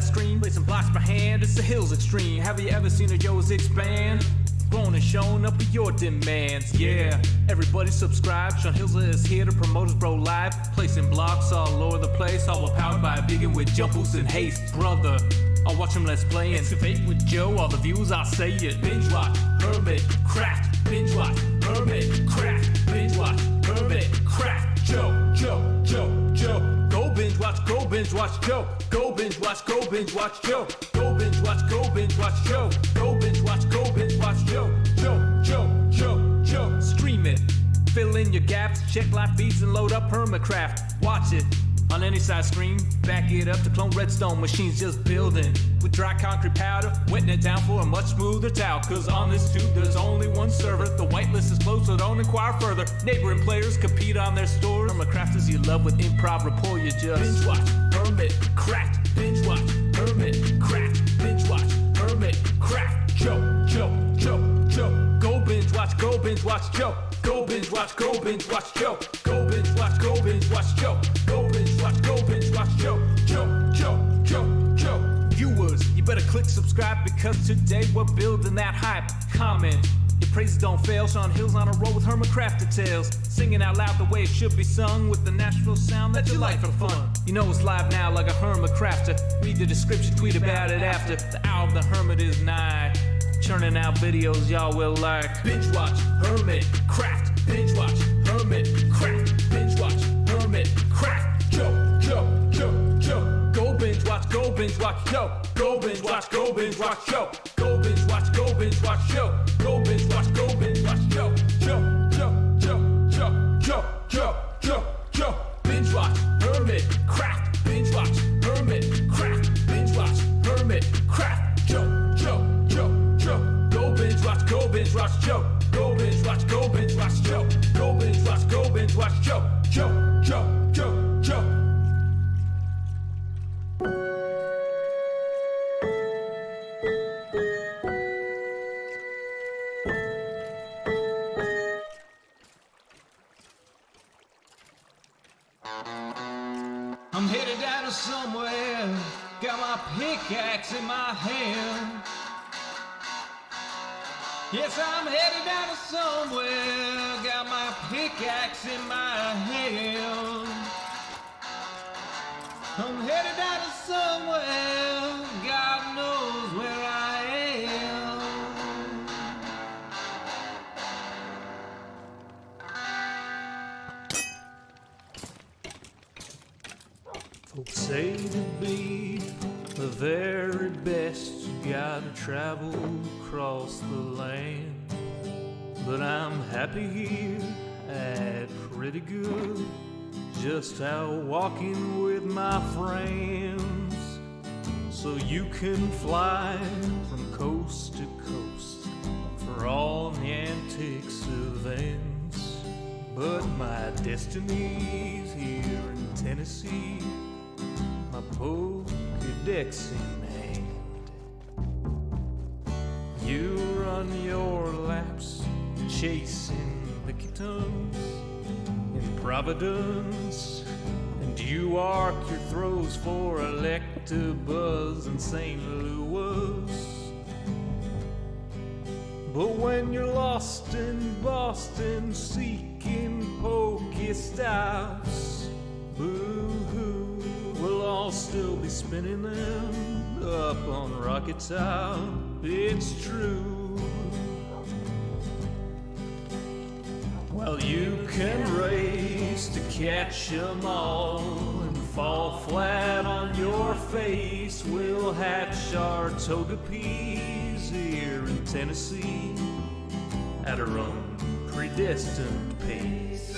that screen, placing blocks by hand, it's the hills extreme. Have you ever seen a yo's expand? Grown and shown up with your demands, yeah. Everybody subscribe, Sean Hills is here to promote his bro live. Placing blocks all over the place, all powered by a bigot with jump boost and haste. Brother, I'll watch him let's play and excavate with Joe, all the views I'll say it. Binge watch, HermitCraft, binge watch, HermitCraft, binge watch, HermitCraft. Joe, go binge watch, go binge watch Joe. Go binge watch, go binge watch Joe. Go binge watch, go binge watch Joe. Go binge watch, go binge watch Joe. Joe. Stream it, fill in your gaps, check live feeds and load up HermitCraft. Watch it on any side screen, back it up to clone redstone machines just building. With dry concrete powder, wetting it down for a much smoother towel. Cause on this tube there's only one server, the whitelist is closed so don't inquire further. Neighboring players compete on their stores. HermitCrafters you love with improv rapport, you just binge watch, HermitCraft, binge watch, HermitCraft, binge watch, HermitCraft. Joe, go binge watch, go binge watch Joe. Go binge watch, go binge watch Joe. Go binge watch, go binge watch Joe. Go binge watch, go binge watch Joe. Viewers, you better click subscribe because today we're building that hype. Comment, your praises don't fail. Sean Hills on a roll with HermitCraft details. Singing out loud the way it should be sung with the Nashville sound that you like for fun. You know it's live now like a HermitCrafter. Read the description, tweet about it after. The hour of the Hermit is nigh. Churning out videos y'all will like. Binge watch, HermitCraft. Binge watch, HermitCraft. Binge watch, HermitCraft. Joe. Go binge watch, go binge watch Joe. Go binge watch, go binge watch Joe. Go binge watch, go binge watch Joe. Go binge watch, go binge watch Joe. Binge watch, HermitCraft. Binge watch, HermitCraft. Binge watch, HermitCraft. Joe. Go binge watch, go binge watch Joe. Go binge watch, go binge watch Joe. Go binge watch, go binge watch Joe. Joe. I'm headed down to somewhere, got my pickaxe in my hand. Yes, I'm headed down to somewhere, got my pickaxe in my hand. I'm headed down to somewhere, God knows where I am. Folks say to be the very best you gotta travel across the land. But I'm happy here at pretty good, just out walking with my friends. So you can fly from coast to coast for all the antics events. But my destiny's here in Tennessee, my Pokédex in hand. You run your laps chasing the kittens in Providence, and you arc your throws for Electabuzz in St. Louis. But when you're lost in Boston seeking Pokestops, boo-hoo, we'll all still be spinning them up on Rocket Top. It's true. Well, you can race to catch 'em all and fall flat on your face. We'll hatch our Togepi's here in Tennessee at our own predestined pace.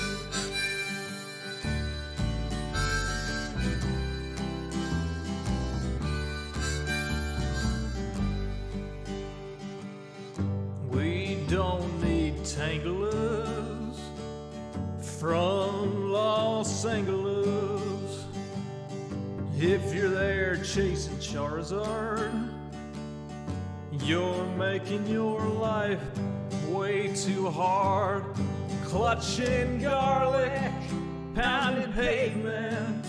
We don't need tanglers from Los Angeles. If you're there chasing Charizard, you're making your life way too hard. Clutching garlic, pounding pavement,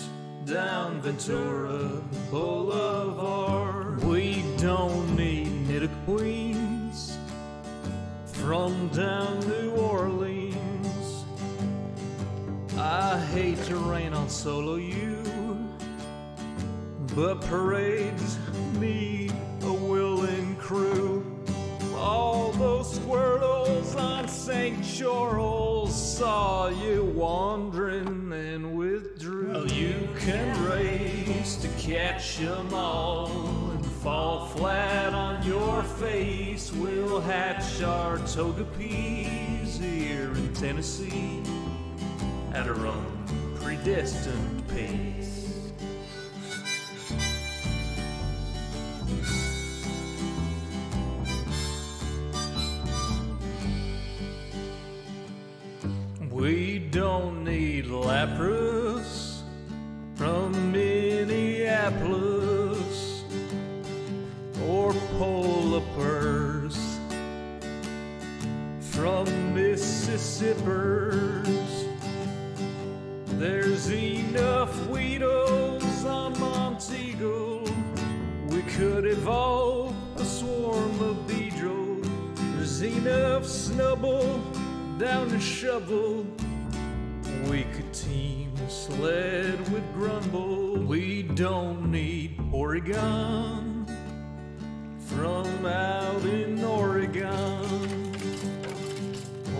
down Ventura Boulevard. We don't need knitted queens from down New Orleans. I hate to rain on solo you, but parades need a willing crew. All those squirrels on St. Charles saw you wandering and withdrew. Well, you can race to catch 'em all and fall flat on your face. We'll hatch our toga peas here in Tennessee at our own predestined pace. We don't need Lapras from Minneapolis or polar bears from Mississippers. There's enough Weedles on Montego. We could evolve a swarm of Beedrill. There's enough Snubble down the shovel. We could team sled with Grumble. We don't need Oregon from out in Oregon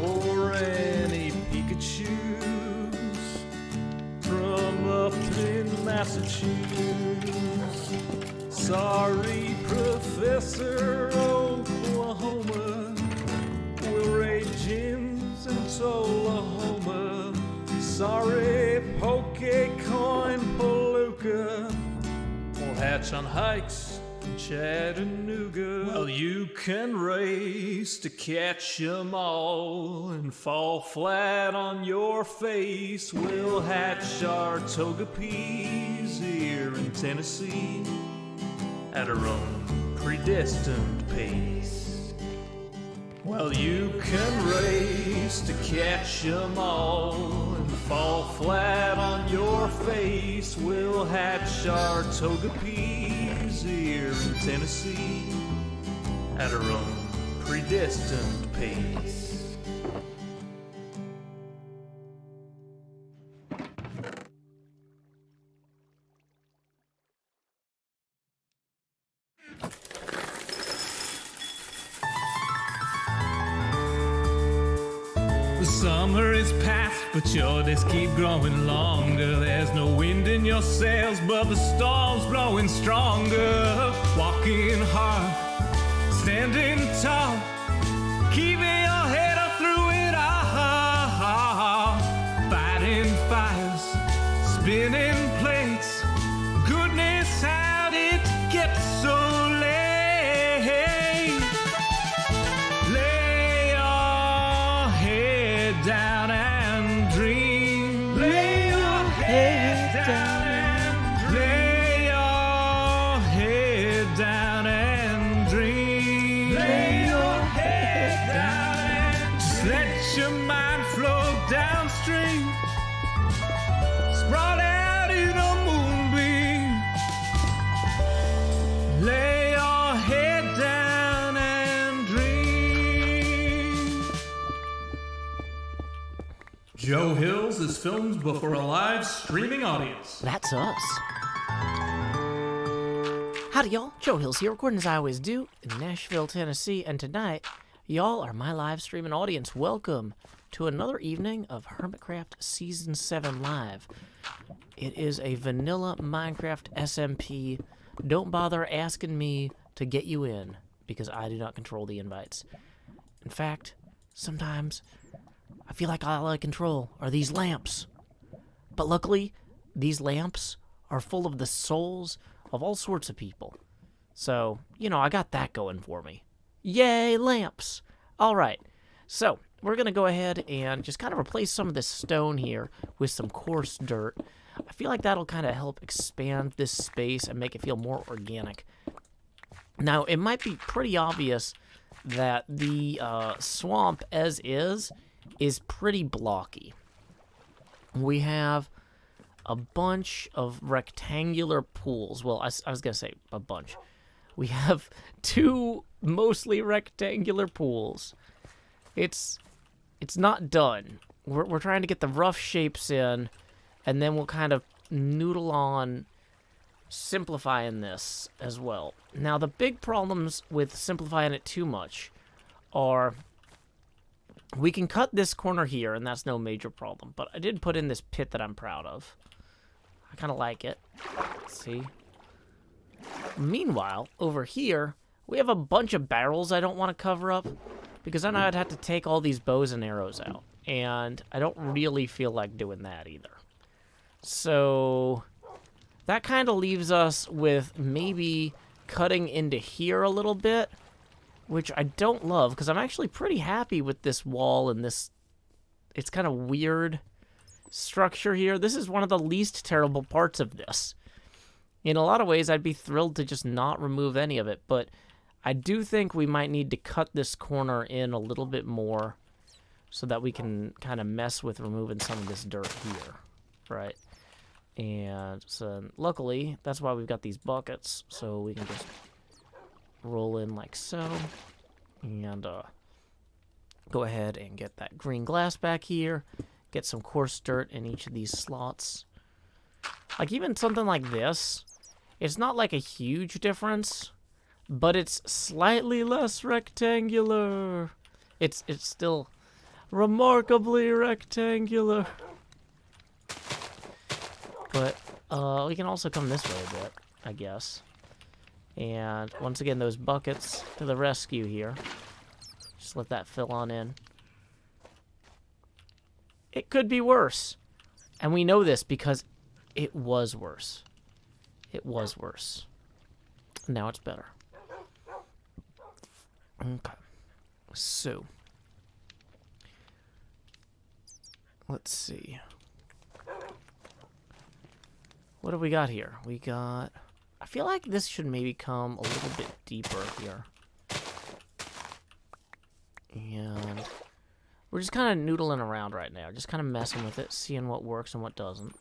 or any Pikachus from up in Massachusetts. Sorry, Professor Oklahoma, we'll raid gyms in Tullahoma. Sorry, Pokecoin Palooka, we'll hatch on hikes in Chattanooga. Well, you can race to catch 'em all and fall flat on your face. We'll hatch our toga peas here in Tennessee at our own predestined pace. Well, you can race to catch 'em all and fall flat on your face. We'll hatch our toga peas here in Tennessee at our own predestined pace. Summer is past, but your days keep growing longer. There's no wind in your sails, but the storm's blowing stronger. Walking hard, standing tall, keeping your head up through it all. Fighting fires, spinning plates. Goodness, how did it get so late? Down and dream. Lay your head down and lay your head down and dream. Lay your head down and just let your mind flow downstream. Sprawled out in a moonbeam. Lay your head down and dream. Joe Hills is filmed before a live streaming audience. That's us. Howdy, y'all. Joe Hills here, recording as I always do in Nashville, Tennessee. And tonight, y'all are my live streaming audience. Welcome to another evening of HermitCraft Season 7 Live. It is a vanilla Minecraft SMP. Don't bother asking me to get you in, because I do not control the invites. In fact, sometimes I feel like all I control are these lamps. But luckily, these lamps are full of the souls of all sorts of people. So, I got that going for me. Yay, lamps! All right, so we're going to go ahead and just kind of replace some of this stone here with some coarse dirt. I feel like that'll kind of help expand this space and make it feel more organic. Now, it might be pretty obvious that the swamp as is pretty blocky. We have a bunch of rectangular pools. Well, I was going to say a bunch. We have 2 mostly rectangular pools. It's not done. We're trying to get the rough shapes in, and then we'll kind of noodle on simplifying this as well. Now, the big problems with simplifying it too much are we can cut this corner here, and that's no major problem. But I did put in this pit that I'm proud of. I kind of like it. Let's see. Meanwhile, over here, we have a bunch of barrels I don't want to cover up because then I'd have to take all these bows and arrows out. And I don't really feel like doing that either. So that kind of leaves us with maybe cutting into here a little bit, which I don't love because I'm actually pretty happy with this wall and this, it's kind of weird structure here. This is one of the least terrible parts of this. In a lot of ways, I'd be thrilled to just not remove any of it, but I do think we might need to cut this corner in a little bit more so that we can kind of mess with removing some of this dirt here, right? And so luckily, that's why we've got these buckets, so we can just roll in like so, and go ahead and get that green glass back here, get some coarse dirt in each of these slots. Like even something like this, it's not like a huge difference, but it's slightly less rectangular. It's still remarkably rectangular. But we can also come this way a bit, I guess. And once again, those buckets to the rescue here. Just let that fill on in. It could be worse. And we know this because it was worse. It was worse. Now it's better. Okay. So. Let's see. What have we got here? We got... I feel like this should maybe come a little bit deeper here. And we're just kind of noodling around right now. Just kind of messing with it, seeing what works and what doesn't.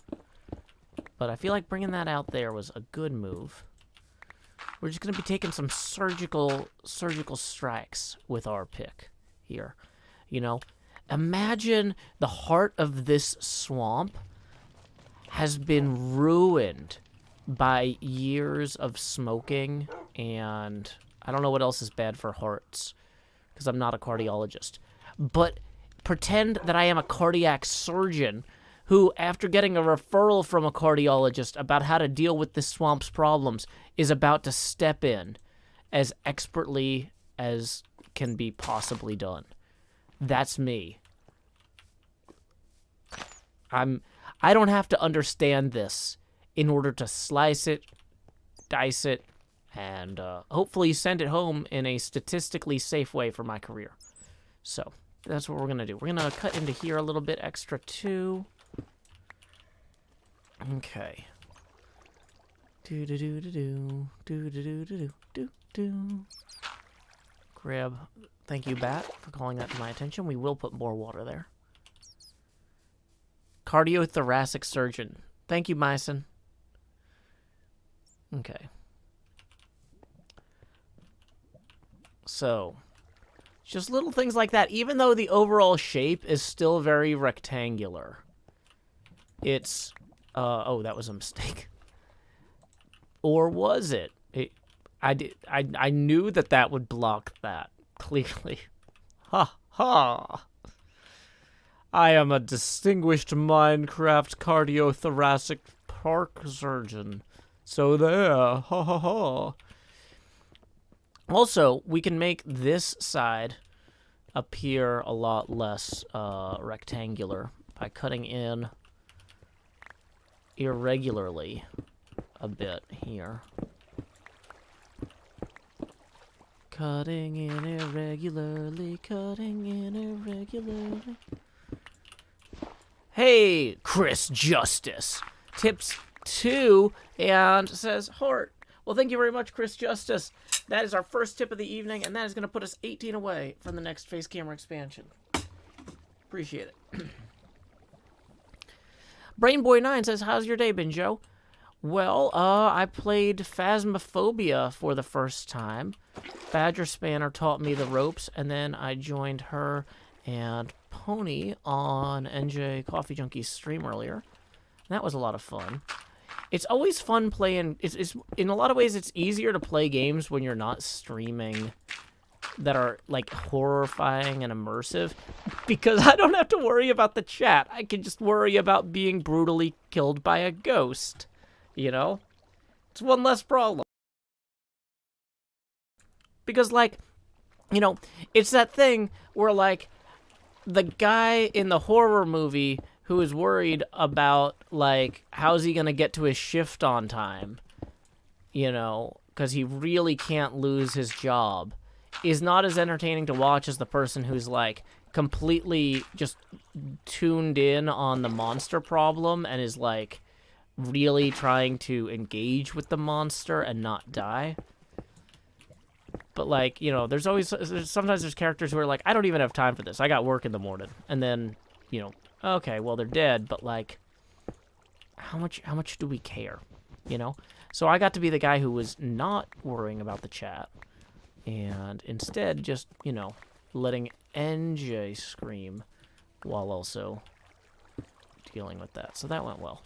But I feel like bringing that out there was a good move. We're just going to be taking some surgical strikes with our pick here. You know, imagine the heart of this swamp has been ruined by years of smoking, and I don't know what else is bad for hearts, because I'm not a cardiologist. But pretend that I am a cardiac surgeon who, after getting a referral from a cardiologist about how to deal with the swamp's problems, is about to step in as expertly as can be possibly done. That's me. I don't have to understand this in order to slice it, dice it, and hopefully send it home in a statistically safe way for my career. So that's what we're going to do. We're going to cut into here a little bit extra too. Okay. Do-do-do-do-do. Do-do-do-do-do. Grab. Thank you, Bat, for calling that to my attention. We will put more water there. Cardiothoracic surgeon. Thank you, Myson. Okay. So, just little things like that. Even though the overall shape is still very rectangular, it's... oh, that was a mistake. Or was it? I knew that would block that, clearly. Ha ha! I am a distinguished Minecraft cardiothoracic park surgeon. So there, ha ha ha. Also, we can make this side appear a lot less rectangular by cutting in irregularly a bit here. Cutting in irregularly, cutting in irregularly. Hey, Chris Justice. Tips 2 and says, heart. Well, thank you very much, Chris Justice. That is our first tip of the evening, and that is going to put us 18 away from the next face camera expansion. Appreciate it. Brainboy9 says, how's your day been, Joe? Well, I played Phasmophobia for the first time. Badger Spanner taught me the ropes, and then I joined her and Pony on NJ Coffee Junkie's stream earlier. That was a lot of fun. It's always fun playing. It's in a lot of ways, it's easier to play games when you're not streaming that are, like, horrifying and immersive, because I don't have to worry about the chat. I can just worry about being brutally killed by a ghost. You know? It's one less problem. Because, like, you know, it's that thing where, like, the guy in the horror movie who is worried about, like, how's he gonna get to his shift on time, you know, because he really can't lose his job, is not as entertaining to watch as the person who's, like, completely just tuned in on the monster problem and is, like, really trying to engage with the monster and not die. But, like, you know, sometimes there's characters who are like, I don't even have time for this. I got work in the morning. And then, you know, okay, well, they're dead, but, like, how much do we care, you know? So I got to be the guy who was not worrying about the chat and instead just, you know, letting NJ scream while also dealing with that. So that went well.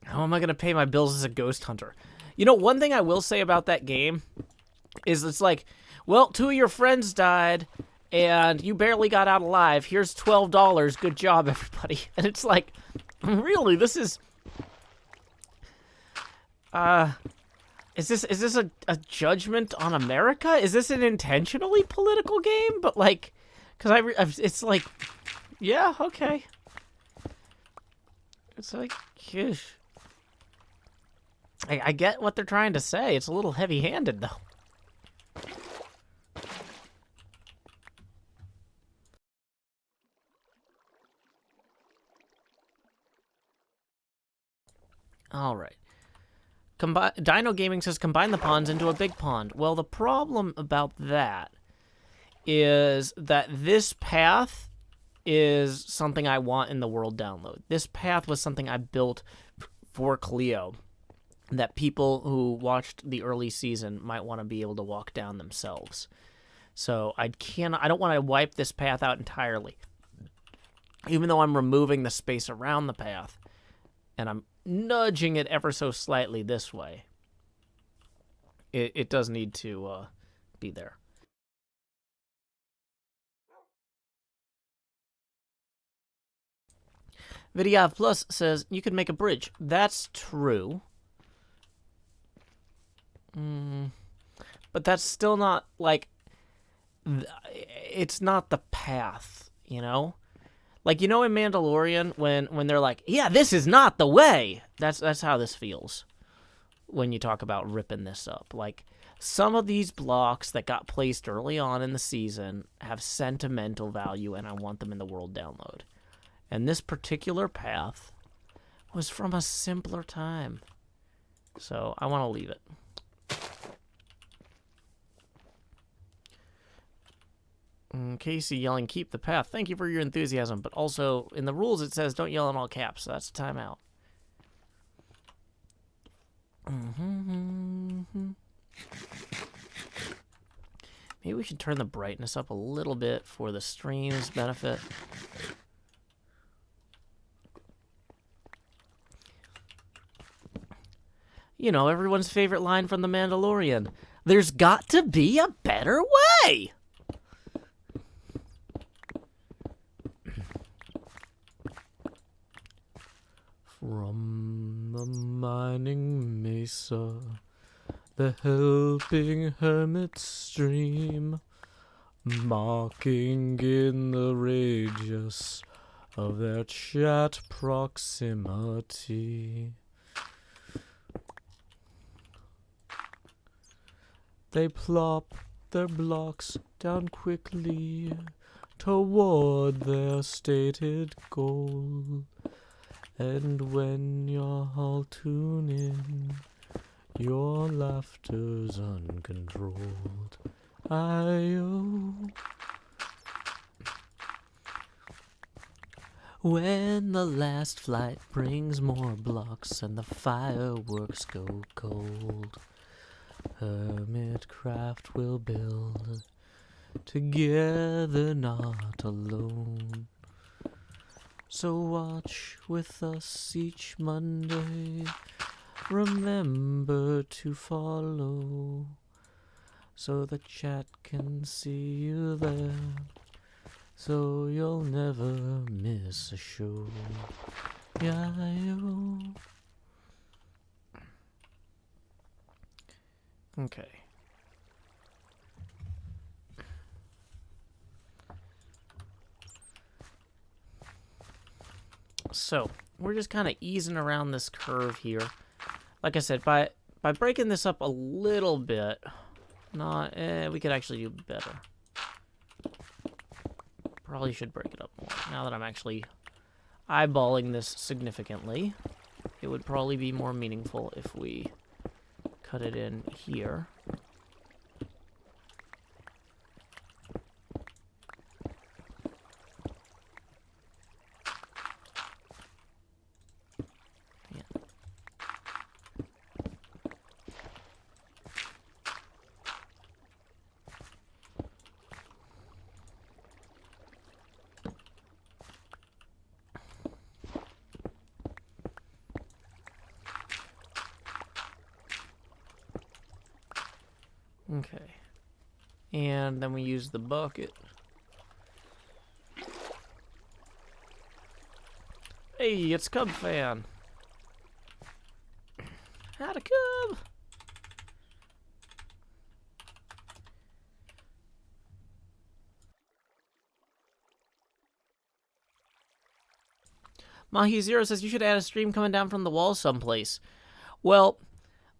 How am I going to pay my bills as a ghost hunter? You know, one thing I will say about that game is it's like, well, 2 of your friends died, and you barely got out alive. Here's $12. Good job, everybody. And it's like, really, this is... Is this a judgment on America? Is this an intentionally political game? But, like, because it's like, yeah, okay. It's like, gosh. I get what they're trying to say. It's a little heavy-handed, though. All right. Dino Gaming says, combine the ponds into a big pond. Well, the problem about that is that this path is something I want in the world download. This path was something I built for Cleo that people who watched the early season might want to be able to walk down themselves. So I don't want to wipe this path out entirely. Even though I'm removing the space around the path, and I'm nudging it ever so slightly this way, it does need to be there. Vidyav Plus says, you could make a bridge. That's true. But that's still not, like, it's not the path, you know? Like, you know in Mandalorian, when they're like, yeah, this is not the way! That's how this feels when you talk about ripping this up. Like, some of these blocks that got placed early on in the season have sentimental value, and I want them in the world download. And this particular path was from a simpler time. So, I want to leave it. Casey yelling, keep the path. Thank you for your enthusiasm. But also, in the rules, it says don't yell in all caps. So that's a timeout. Maybe we should turn the brightness up a little bit for the stream's benefit. You know, everyone's favorite line from The Mandalorian. There's got to be a better way! From the mining mesa, the helping hermit stream, marking in the radius of their chat proximity. They plop their blocks down quickly toward their stated goal. And when you're all tuning, your laughter's uncontrolled. I-oh. When the last flight brings more blocks and the fireworks go cold, HermitCraft will build together, not alone. So watch with us each Monday. Remember to follow so the chat can see you there, so you'll never miss a show. Yeah-yo. Okay. So, we're just kind of easing around this curve here. Like I said, by breaking this up a little bit, we could actually do better. Probably should break it up more. Now that I'm actually eyeballing this significantly, it would probably be more meaningful if we cut it in here. Okay. And then we use the bucket. Hey, it's Cub Fan. Howdy, Cub. Mahi0 says you should add a stream coming down from the wall someplace. Well,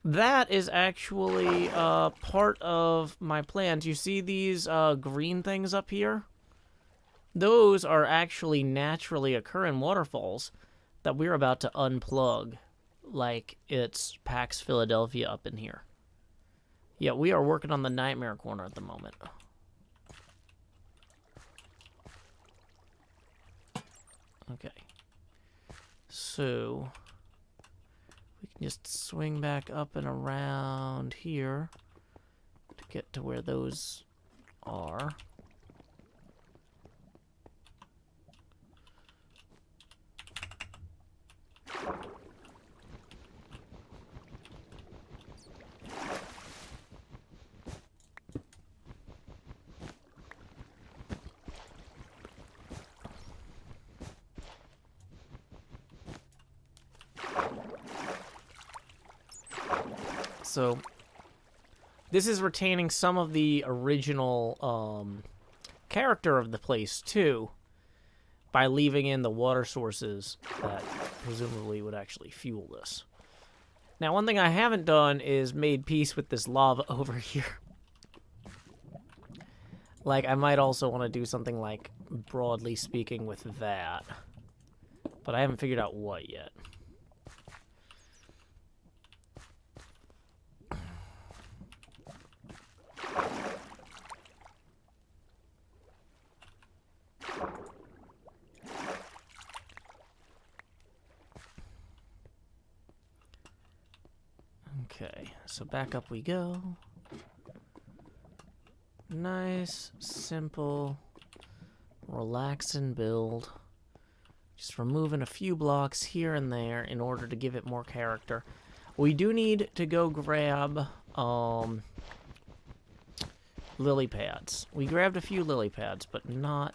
that is actually part of my plans. You see these green things up here? Those are actually naturally occurring waterfalls that we're about to unplug, like it's PAX Philadelphia up in here. Yeah, we are working on the Nightmare Corner at the moment. Okay. So we can just swing back up and around here to get to where those are. So this is retaining some of the original character of the place too, by leaving in the water sources that presumably would actually fuel this. Now, one thing I haven't done is made peace with this lava over here. Like, I might also want to do something like, broadly speaking, with that. But I haven't figured out what yet. Okay, so back up we go. Nice, simple, relaxing build. Just removing a few blocks here and there in order to give it more character. We do need to go grab lily pads. We grabbed a few lily pads, but not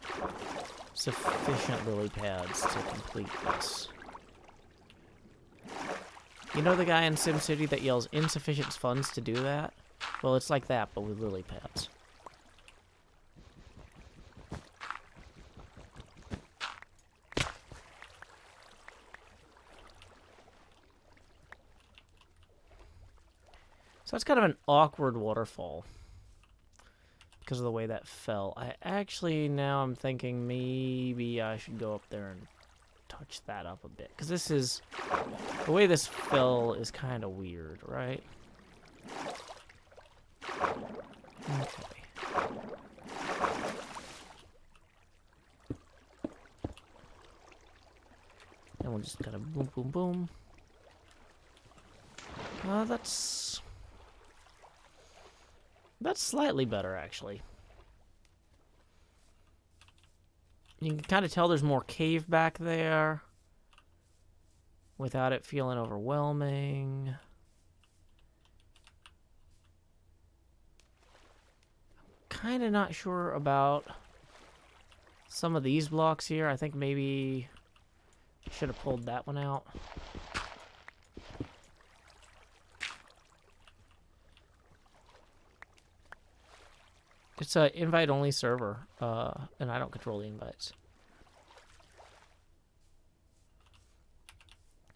sufficient lily pads to complete this. You know the guy in SimCity that yells insufficient funds to do that? Well, it's like that, but with lily pads. So that's kind of an awkward waterfall because of the way that fell. Now I'm thinking maybe I should go up there and touch that up a bit. Because this is... The way this fill is kind of weird, right? Okay. And we'll just kind of boom, boom, boom. That's slightly better, actually. You can kind of tell there's more cave back there without it feeling overwhelming. Kind of not sure about some of these blocks here. I think maybe should have pulled that one out. It's an invite-only server, and I don't control the invites.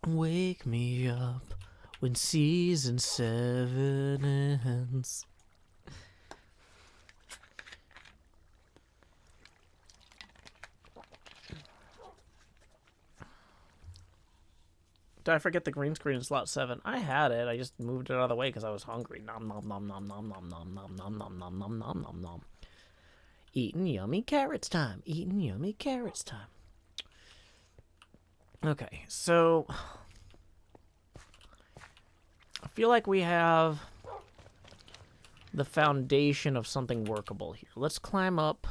Wake me up when season 7 ends. Did I forget the green screen in slot 7? I had it. I just moved it out of the way because I was hungry. Nom nom nom nom nom nom nom nom nom nom nom nom nom nom nom. Eating yummy carrots time. Eating yummy carrots time. Okay, so I feel like we have the foundation of something workable here. Let's climb up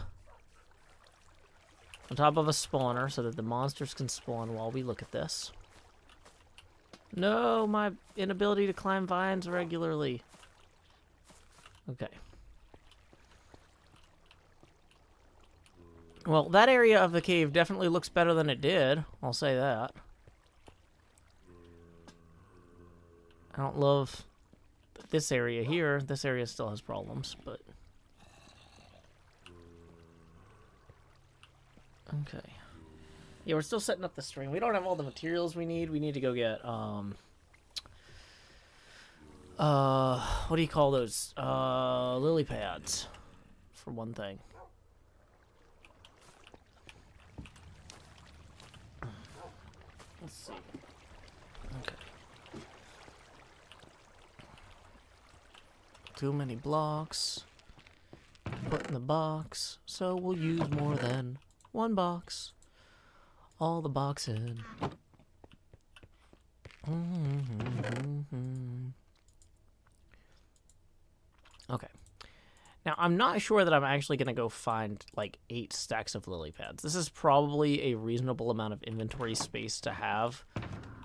on top of a spawner so that the monsters can spawn while we look at this. No, my inability to climb vines regularly. Okay. Well, that area of the cave definitely looks better than it did. I'll say that. I don't love this area here. This area still has problems, but... Okay. Yeah, we're still setting up the string. We don't have all the materials we need. We need to go get, what do you call those? Lily pads, for one thing. Let's see. Okay. Too many blocks. Put in the box, so we'll use more than one box. All the boxing. Okay. Now, I'm not sure that I'm actually going to go find, like, 8 stacks of lily pads. This is probably a reasonable amount of inventory space to have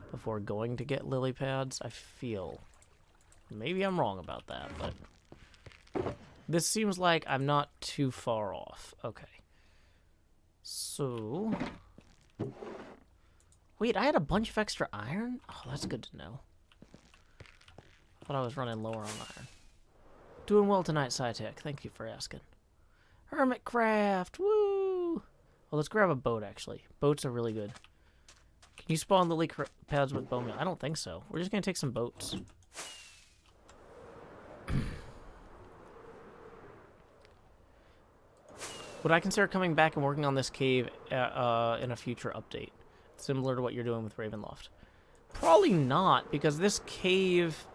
before going to get lily pads, I feel. Maybe I'm wrong about that, but this seems like I'm not too far off. Okay. So... Wait, I had a bunch of extra iron? Oh, that's good to know. Thought I was running lower on iron. Doing well tonight, SciTech. Thank you for asking. HermitCraft! Woo! Well, let's grab a boat, actually. Boats are really good. Can you spawn lily pads with bone meal? I don't think so. We're just going to take some boats. Would I consider coming back and working on this cave in a future update? Similar to what you're doing with Ravenloft? Probably not, because this cave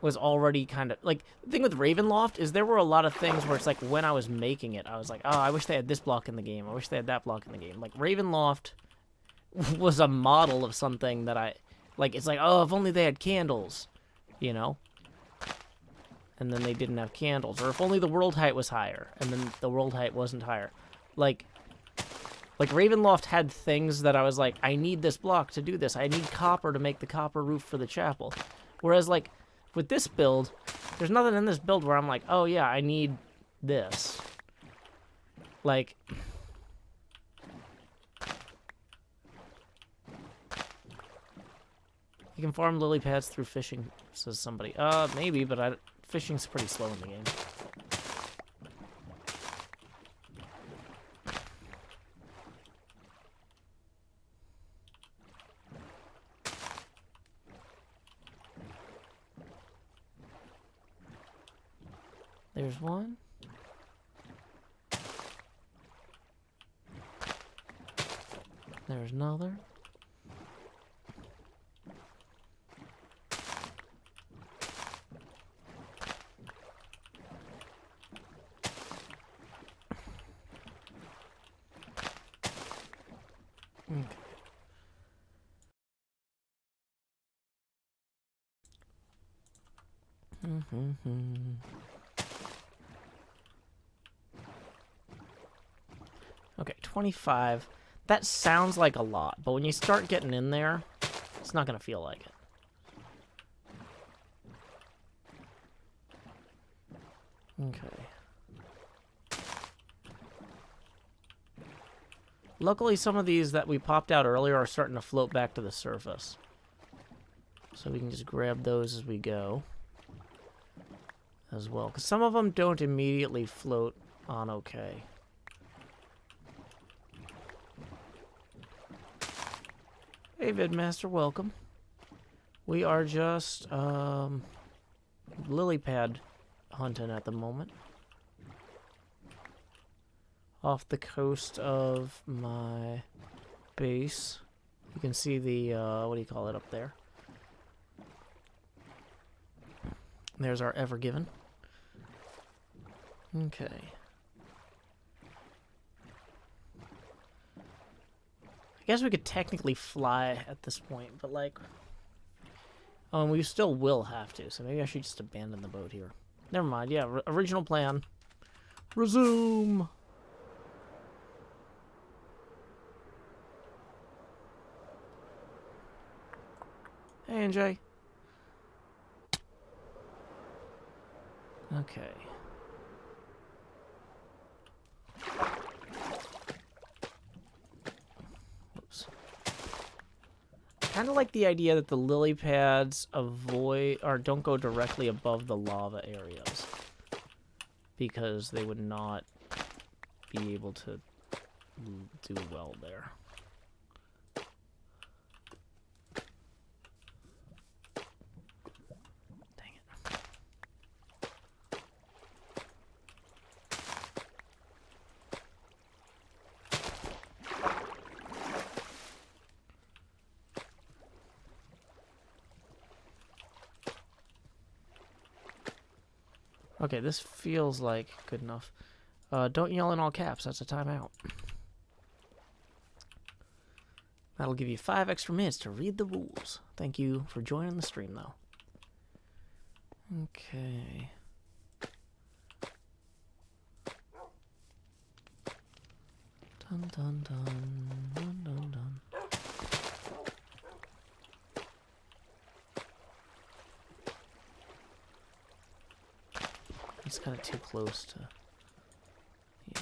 was already kind of... Like, the thing with Ravenloft is there were a lot of things where it's like, when I was making it, I was like, oh, I wish they had this block in the game. I wish they had that block in the game. Like, Ravenloft was a model of something that I... Like, it's like, oh, if only they had candles, you know? And then they didn't have candles. Or if only the world height was higher, and then the world height wasn't higher. Like Ravenloft had things that I was like, I need this block to do this. I need copper to make the copper roof for the chapel. Whereas, like, with this build, there's nothing in this build where I'm like, oh, yeah, I need this. Like... You can farm lily pads through fishing, says somebody. Maybe, but fishing's pretty slow in the game. There's one. There's another. Okay. Okay, 25. That sounds like a lot, but when you start getting in there, it's not going to feel like it. Okay. Luckily, some of these that we popped out earlier are starting to float back to the surface. So we can just grab those as we go as well. Because some of them don't immediately float on okay. Hey, Vidmaster, welcome. We are just lily pad hunting at the moment. Off the coast of my base. You can see the, what do you call it up there? There's our Ever Given. Okay. I guess we could technically fly at this point, but like... we still will have to, so maybe I should just abandon the boat here. Never mind, yeah, original plan. Resume! Hey, NJ. Okay. Whoops. Kind of like the idea that the lily pads avoid or don't go directly above the lava areas, because they would not be able to do well there. Okay, this feels like good enough. Don't yell in all caps. That's a timeout. That'll give you 5 extra minutes to read the rules. Thank you for joining the stream, though. Okay. Dun dun dun dun dun dun. It's kind of too close to... Yeah.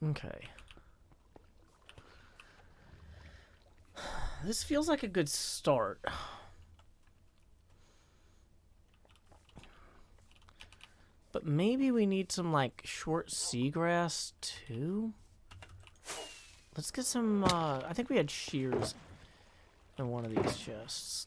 Okay. This feels like a good start. But maybe we need some, like, short seagrass, too? Let's get some, I think we had shears in one of these chests.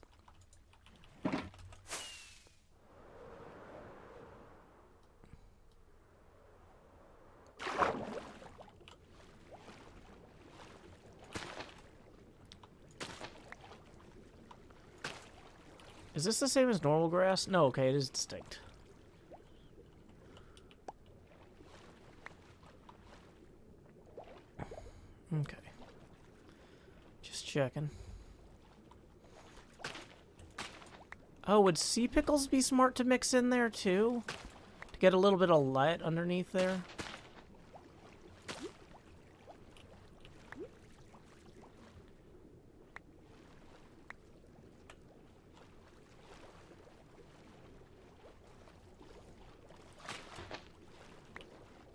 Is this the same as normal grass? No, okay, it is distinct. Okay. Just checking. Oh, would sea pickles be smart to mix in there too? To get a little bit of light underneath there?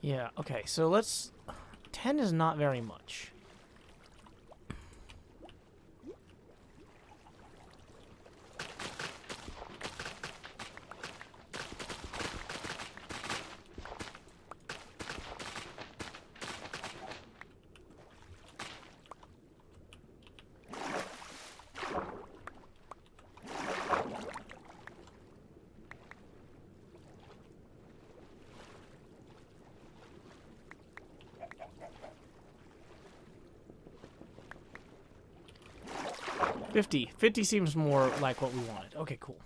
Yeah, okay, so let's... 10 is not very much. 50. 50 seems more like what we wanted. Okay, cool.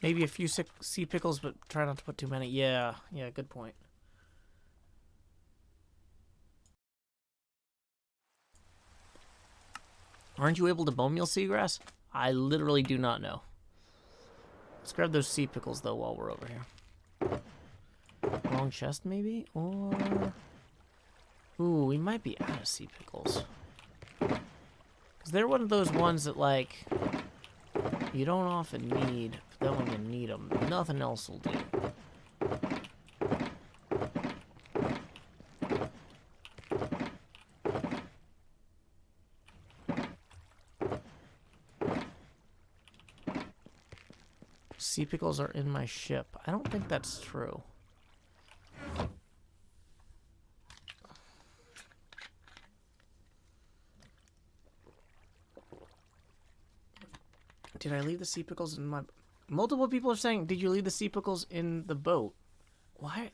Maybe a few sea pickles, but try not to put too many. Yeah, good point. Aren't you able to bone meal seagrass? I literally do not know. Let's grab those sea pickles, though, while we're over here. Wrong chest, maybe? Or... Ooh, we might be out of sea pickles. Because they're one of those ones that, like, you don't often need, but then when you need them, nothing else will do. Sea pickles are in my ship. I don't think that's true. Did I leave the sea pickles in my... Multiple people are saying, did you leave the sea pickles in the boat? Why?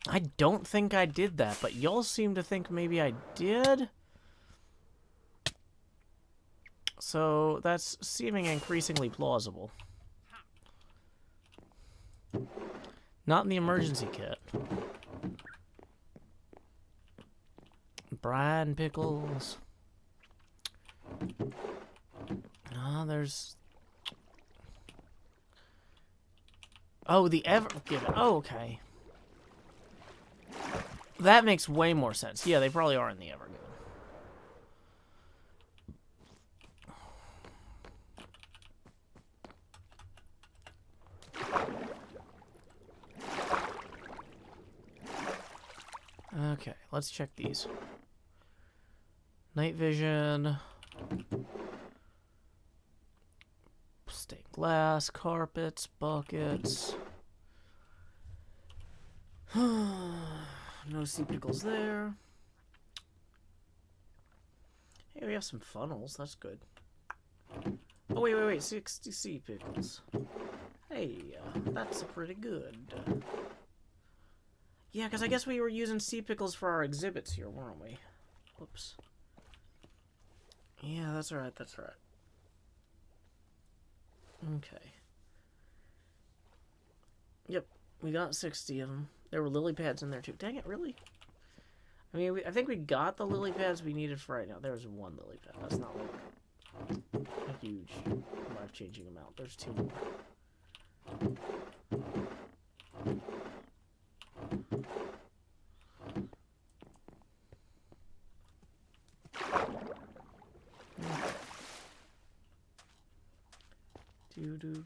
I don't think I did that, but y'all seem to think maybe I did. So that's seeming increasingly plausible. Not in the emergency kit. Brine pickles. No, there's... Oh, the Evergiven. Oh, okay. That makes way more sense. Yeah, they probably are in the Evergiven. Okay, let's check these. Night vision. Stained glass, carpets, buckets. No sea pickles there. Hey, we have some funnels. That's good. Oh, wait. 60 sea pickles. Hey, that's pretty good. Yeah, because I guess we were using sea pickles for our exhibits here, weren't we? Whoops. Yeah, that's right, that's right. Okay. Yep, we got 60 of them. There were lily pads in there too. Dang it, really? I mean, I think we got the lily pads we needed for right now. There's one lily pad. That's not like a huge, life-changing amount. There's two more. Do.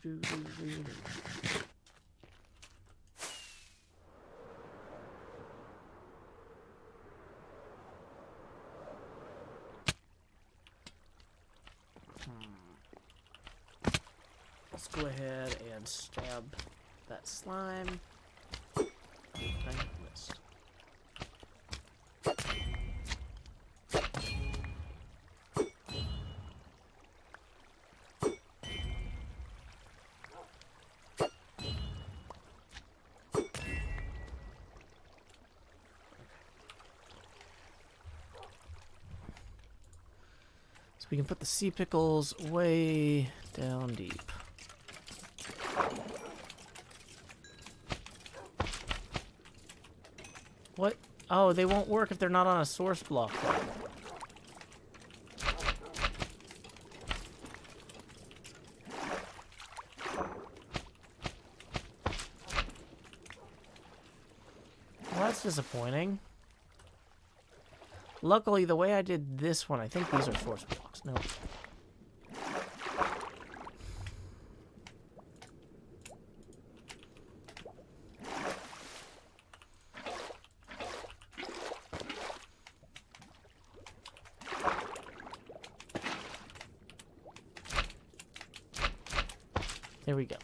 Let's go ahead and stab that slime. I missed. So we can put the sea pickles way down deep. What? Oh, they won't work if they're not on a source block. Well, that's disappointing. Luckily, the way I did this one, I think these are source blocks. No. There we go.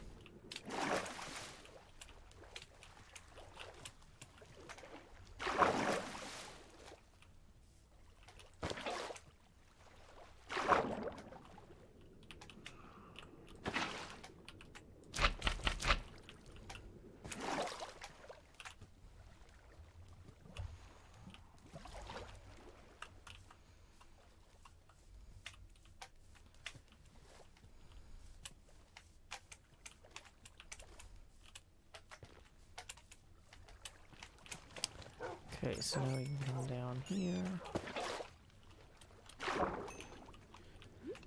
Okay, so now we can come down here.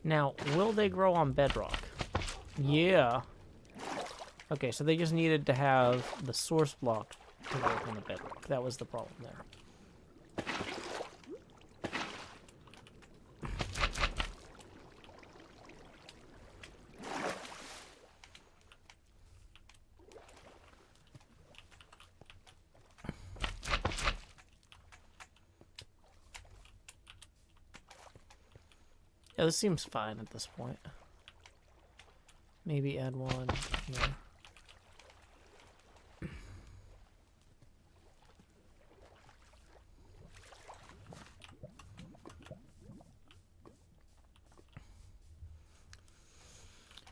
Now, will they grow on bedrock? Yeah. Okay, so they just needed to have the source block to work on the bedrock. That was the problem there. Yeah, this seems fine at this point. Maybe add one here.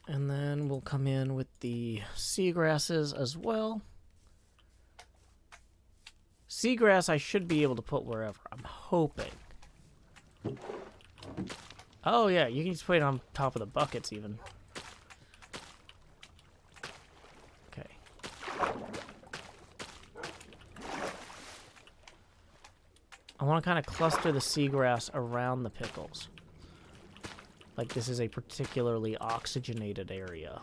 And then we'll come in with the seagrasses as well. Seagrass I should be able to put wherever. I'm hoping. Oh yeah, you can just put it on top of the buckets even. Okay. I want to kind of cluster the seagrass around the pickles. Like this is a particularly oxygenated area.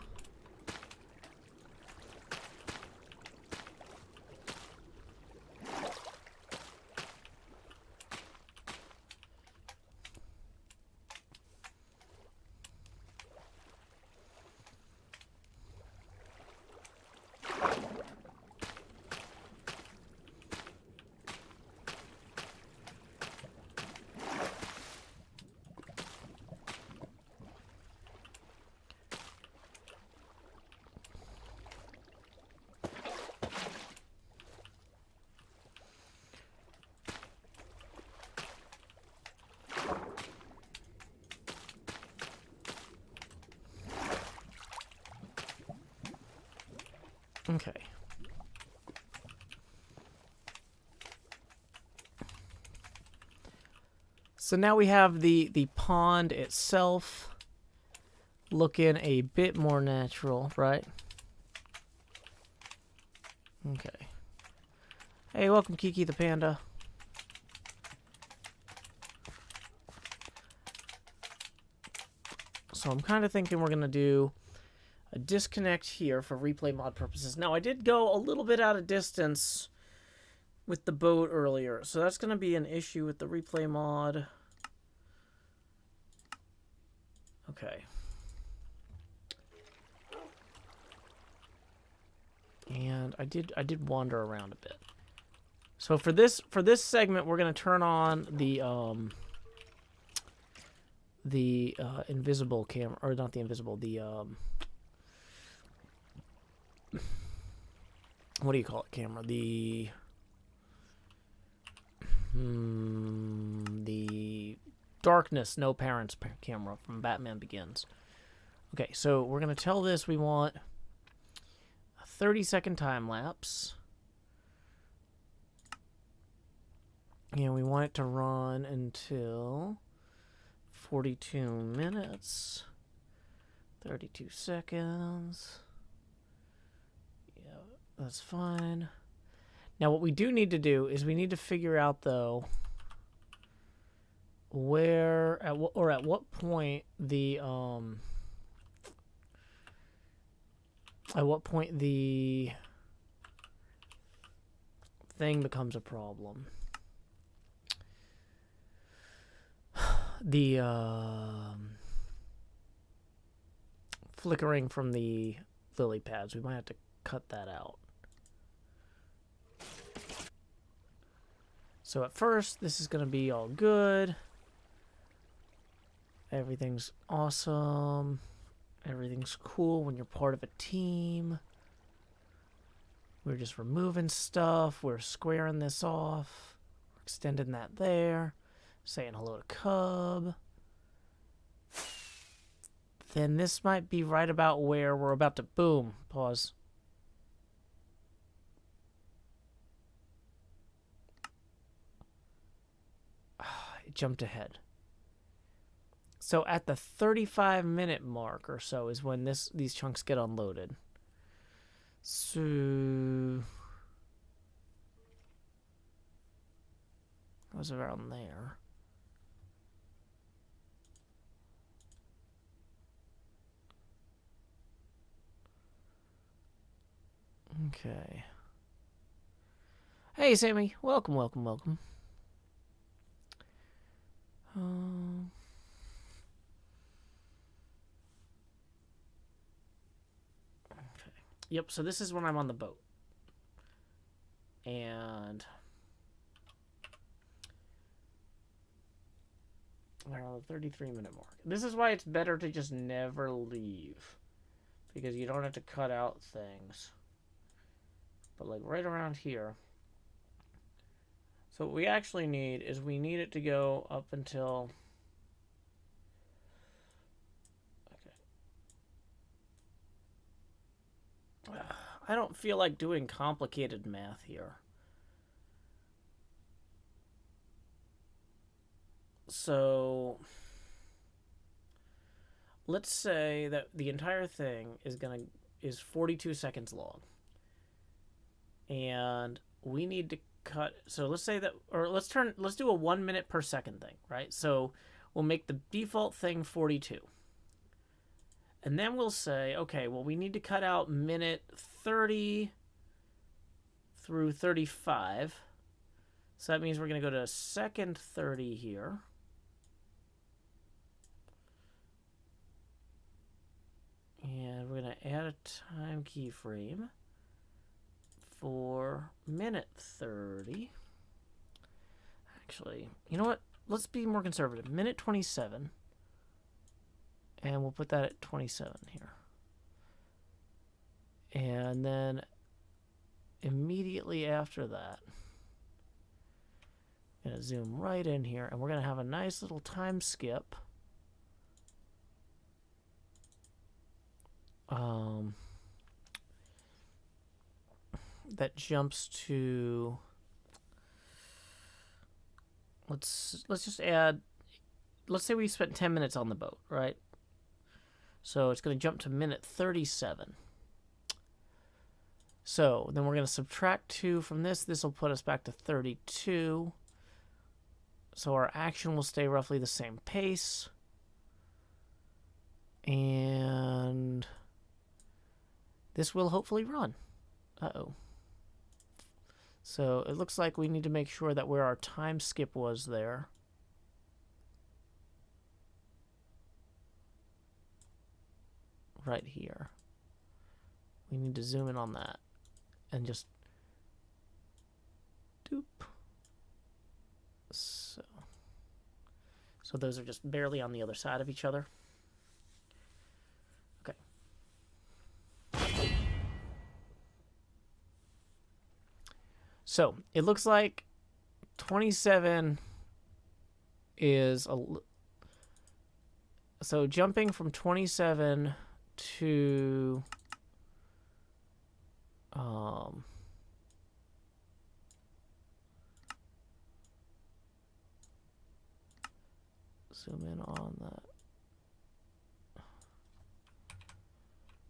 Okay. So now we have the pond itself looking a bit more natural, right? Okay. Hey, welcome Kiki the panda. So I'm kind of thinking we're going to do a disconnect here for replay mod purposes. Now, I did go a little bit out of distance with the boat earlier, so that's going to be an issue with the replay mod. Okay. And I did wander around a bit. So for this segment, we're going to turn on the invisible camera, or not the invisible, the what do you call it, camera? The darkness, no parents camera from Batman Begins. Okay, so we're going to tell this we want a 30-second time lapse. And we want it to run until 42 minutes, 32 seconds. Yeah, that's fine. Now, what we do need to do is we need to figure out, though, where at what point the thing becomes a problem. The flickering from the lily pads. We might have to cut that out. So at first, this is going to be all good. Everything's awesome. Everything's cool when you're part of a team. We're just removing stuff. We're squaring this off. We're extending that there. Saying hello to Cub. Then this might be right about where we're about to boom. Pause. It jumped ahead. So at the 35-minute mark or so is when these chunks get unloaded. So It was around there. Okay. Hey, Sammy. Welcome, welcome, welcome. Okay. Yep, so this is when I'm on the boat. And... around the 33-minute mark. This is why it's better to just never leave. Because you don't have to cut out things. But like right around here. So what we actually need is we need it to go up until... okay. I don't feel like doing complicated math here. So let's say that the entire thing is 42 seconds long. And we need to cut, so let's say that, or let's do a 1 minute per second thing, right? So we'll make the default thing 42. And then we'll say, okay, well, we need to cut out minute 30 through 35. So that means we're going to go to second 30 here. And we're going to add a time keyframe for minute 30. Actually, you know what? Let's be more conservative. Minute 27. And we'll put that at 27 here. And then immediately after that, I'm going to zoom right in here, and we're going to have a nice little time skip. That jumps to, let's just add, let's say we spent 10 minutes on the boat, right? So it's going to jump to minute 37. So then we're going to subtract 2 from this. This will put us back to 32. So our action will stay roughly the same pace. And this will hopefully run. Uh-oh. So it looks like we need to make sure that where our time skip was there. Right here. We need to zoom in on that. And just doop. So those are just barely on the other side of each other. Okay. So it looks like 27 is so jumping from 27 to zoom in on that.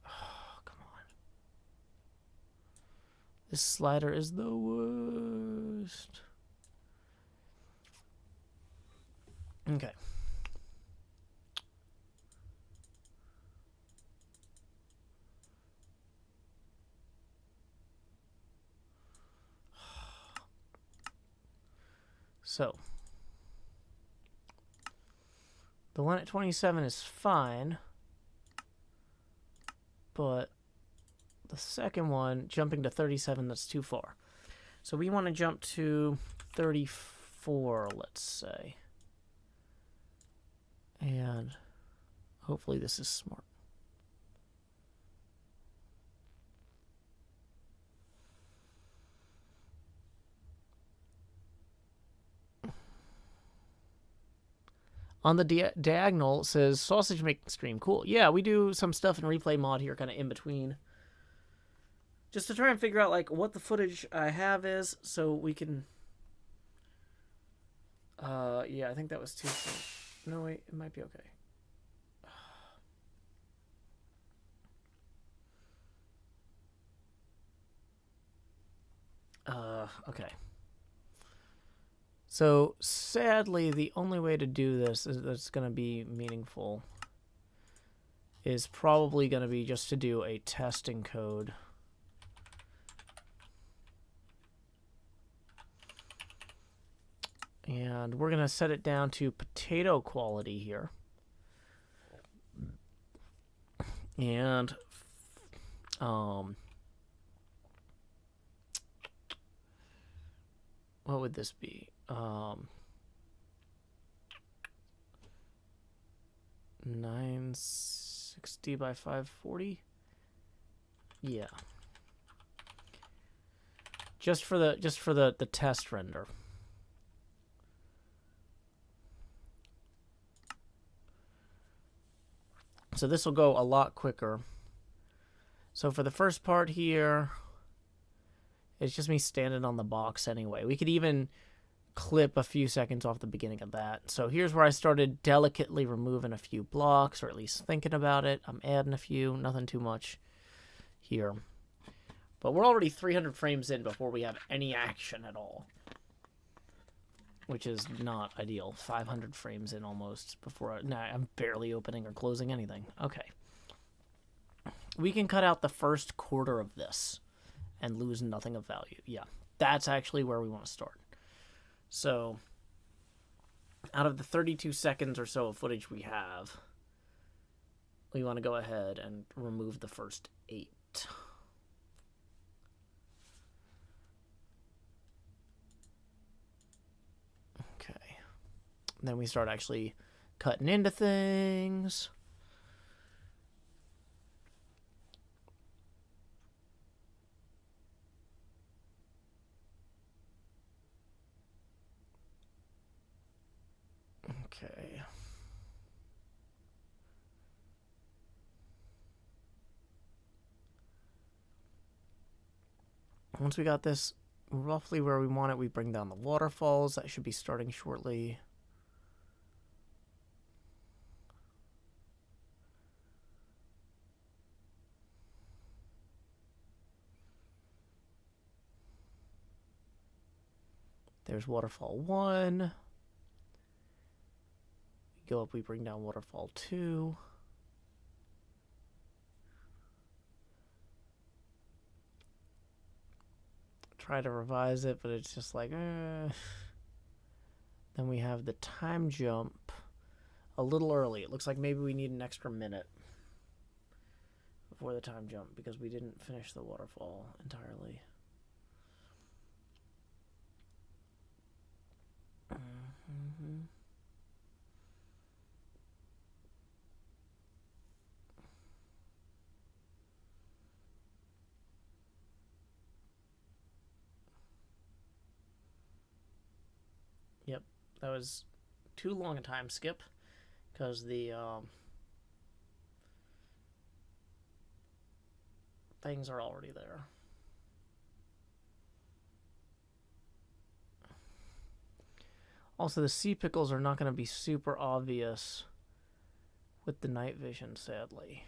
Oh, come on. This slider is the worst. Okay. So, the one at 27 is fine, but the second one, jumping to 37, that's too far. So we want to jump to 34, let's say. And hopefully this is smart. On the diagonal, it says sausage making stream. Cool. Yeah, we do some stuff in replay mod here, kind of in between. Just to try and figure out like what the footage I have is, so we can... yeah, I think that was too soon. No, wait, it might be okay. Okay. So sadly, the only way to do this that's going to be meaningful is probably going to be just to do a testing code. And we're going to set it down to potato quality here. And what would this be? 960 by 540. Yeah. Just for the test render. So this will go a lot quicker. So for the first part here, it's just me standing on the box anyway. We could even clip a few seconds off the beginning of that. So here's where I started delicately removing a few blocks, or at least thinking about it. I'm adding a few, nothing too much here. But we're already 300 frames in before we have any action at all, which is not ideal. 500 frames in almost before I'm barely opening or closing anything. Okay. We can cut out the first quarter of this and lose nothing of value. Yeah, that's actually where we want to start. So out of the 32 seconds or so of footage we have, we want to go ahead and remove the first 8. Okay. Then we start actually cutting into things. Okay. Once we got this roughly where we want it, we bring down the waterfalls. That should be starting shortly. There's waterfall 1. Go up, we bring down waterfall 2. Try to revise it, but it's just like, Then we have the time jump a little early. It looks like maybe we need an extra minute before the time jump because we didn't finish the waterfall entirely. Yep, that was too long a time skip because the things are already there. Also, the sea pickles are not going to be super obvious with the night vision, sadly.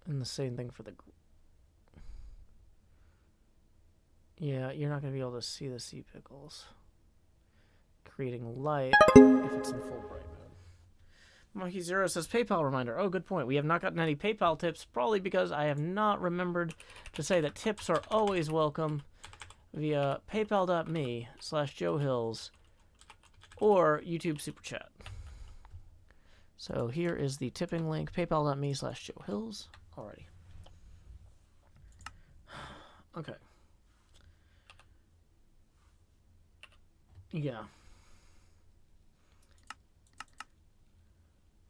And the same thing for the... Yeah, you're not going to be able to see the sea pickles. Creating light if it's in full bright mode. Monkey Zero says, PayPal reminder. Oh, good point. We have not gotten any PayPal tips, probably because I have not remembered to say that tips are always welcome via paypal.me/JoeHills or YouTube Super Chat. So here is the tipping link, paypal.me/JoeHills. Alrighty. Okay. Yeah.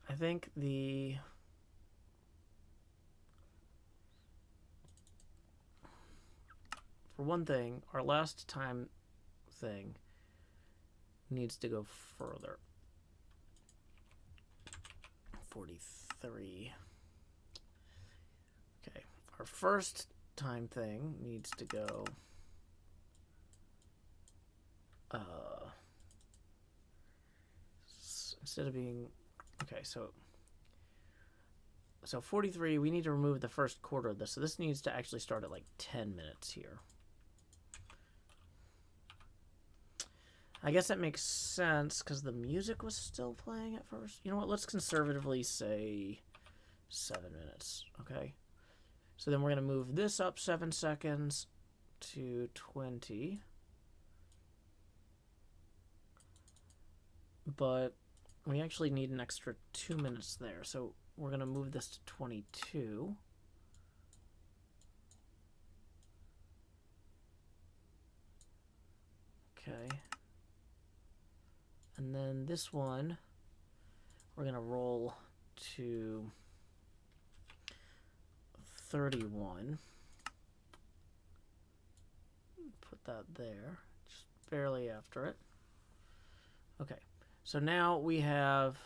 I think for one thing, our last time thing needs to go further. 43. Okay. Our first time thing needs to go instead of being okay, so 43, we need to remove the first quarter of this. So this needs to actually start at like 10 minutes here. I guess that makes sense because the music was still playing at first. You know what? Let's conservatively say 7 minutes. Okay. So then we're going to move this up 7 seconds to 20. But we actually need an extra 2 minutes there. So we're going to move this to 22. Okay. And then this one, we're going to roll to 31. Put that there, just barely after it. Okay, so now we have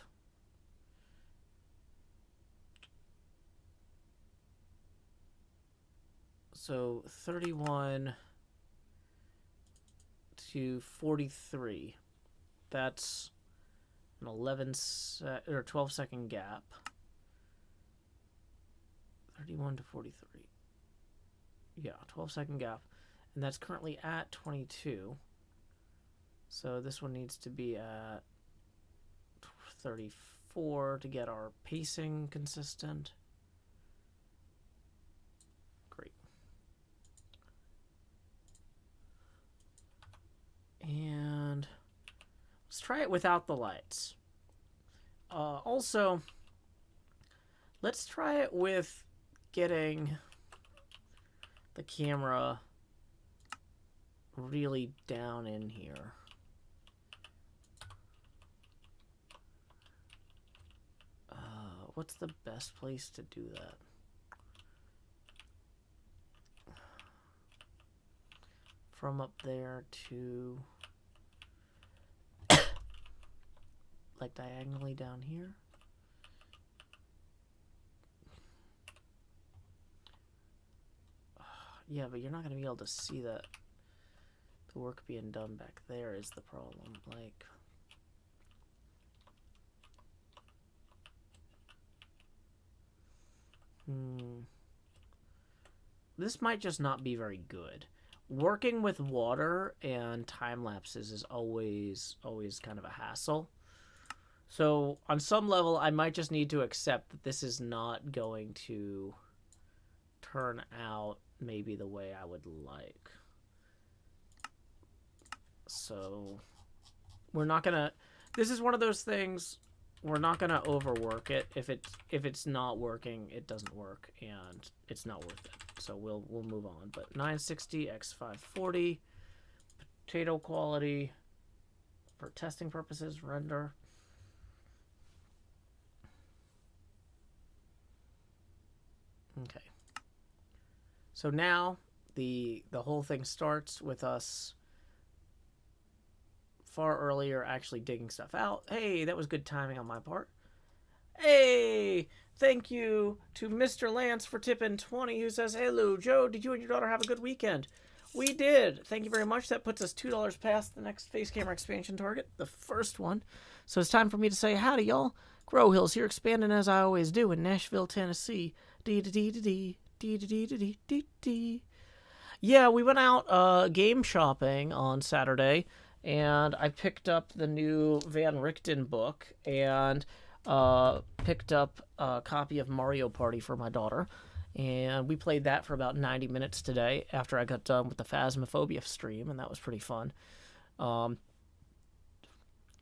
so 31 to 43. That's an 12-second gap. 31 to 43. Yeah, 12-second gap. And that's currently at 22. So this one needs to be at 34 to get our pacing consistent. Great. And let's try it without the lights. Also, let's try it with getting the camera really down in here. What's the best place to do that? From up there to like diagonally down here. Yeah, but you're not going to be able to see that the work being done back there is the problem. Like, this might just not be very good. Working with water and time lapses is always kind of a hassle. So on some level, I might just need to accept that this is not going to turn out maybe the way I would like. So we're not gonna, this is one of those things, we're not gonna overwork it. If it's not working, it doesn't work and it's not worth it. So we'll move on. But 960 x 540 potato quality for testing purposes, render. Okay. So now the whole thing starts with us far earlier actually digging stuff out. Hey, that was good timing on my part. Hey, thank you to Mr. Lance for tipping 20, who says, hello, Joe, did you and your daughter have a good weekend? We did. Thank you very much. That puts us $2 past the next face camera expansion target, the first one. So it's time for me to say howdy, y'all. Grow Hills here, expanding as I always do in Nashville, Tennessee. Dee-dee-dee-dee-dee, dee-dee-dee-dee-dee-dee. Yeah, we went out game shopping on Saturday, and I picked up the new Van Richten book and picked up a copy of Mario Party for my daughter. And we played that for about 90 minutes today after I got done with the Phasmophobia stream, and that was pretty fun. But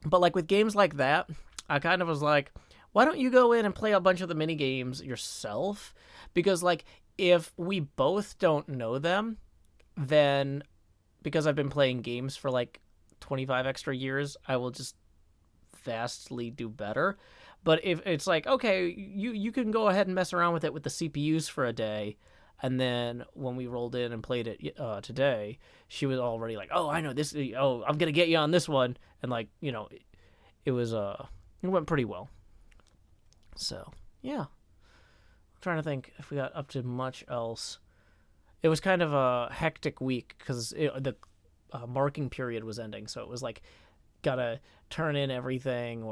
like with games like that, I kind of was like, why don't you go in and play a bunch of the mini games yourself? Because like if we both don't know them, then because I've been playing games for like 25 extra years, I will just vastly do better. But if it's like, okay, you can go ahead and mess around with it with the CPUs for a day, and then when we rolled in and played it today, she was already like, oh, I know this. Oh, I'm gonna get you on this one, and like, you know, it went pretty well. So yeah, I'm trying to think if we got up to much else. It was kind of a hectic week because the marking period was ending, so it was like, gotta turn in everything,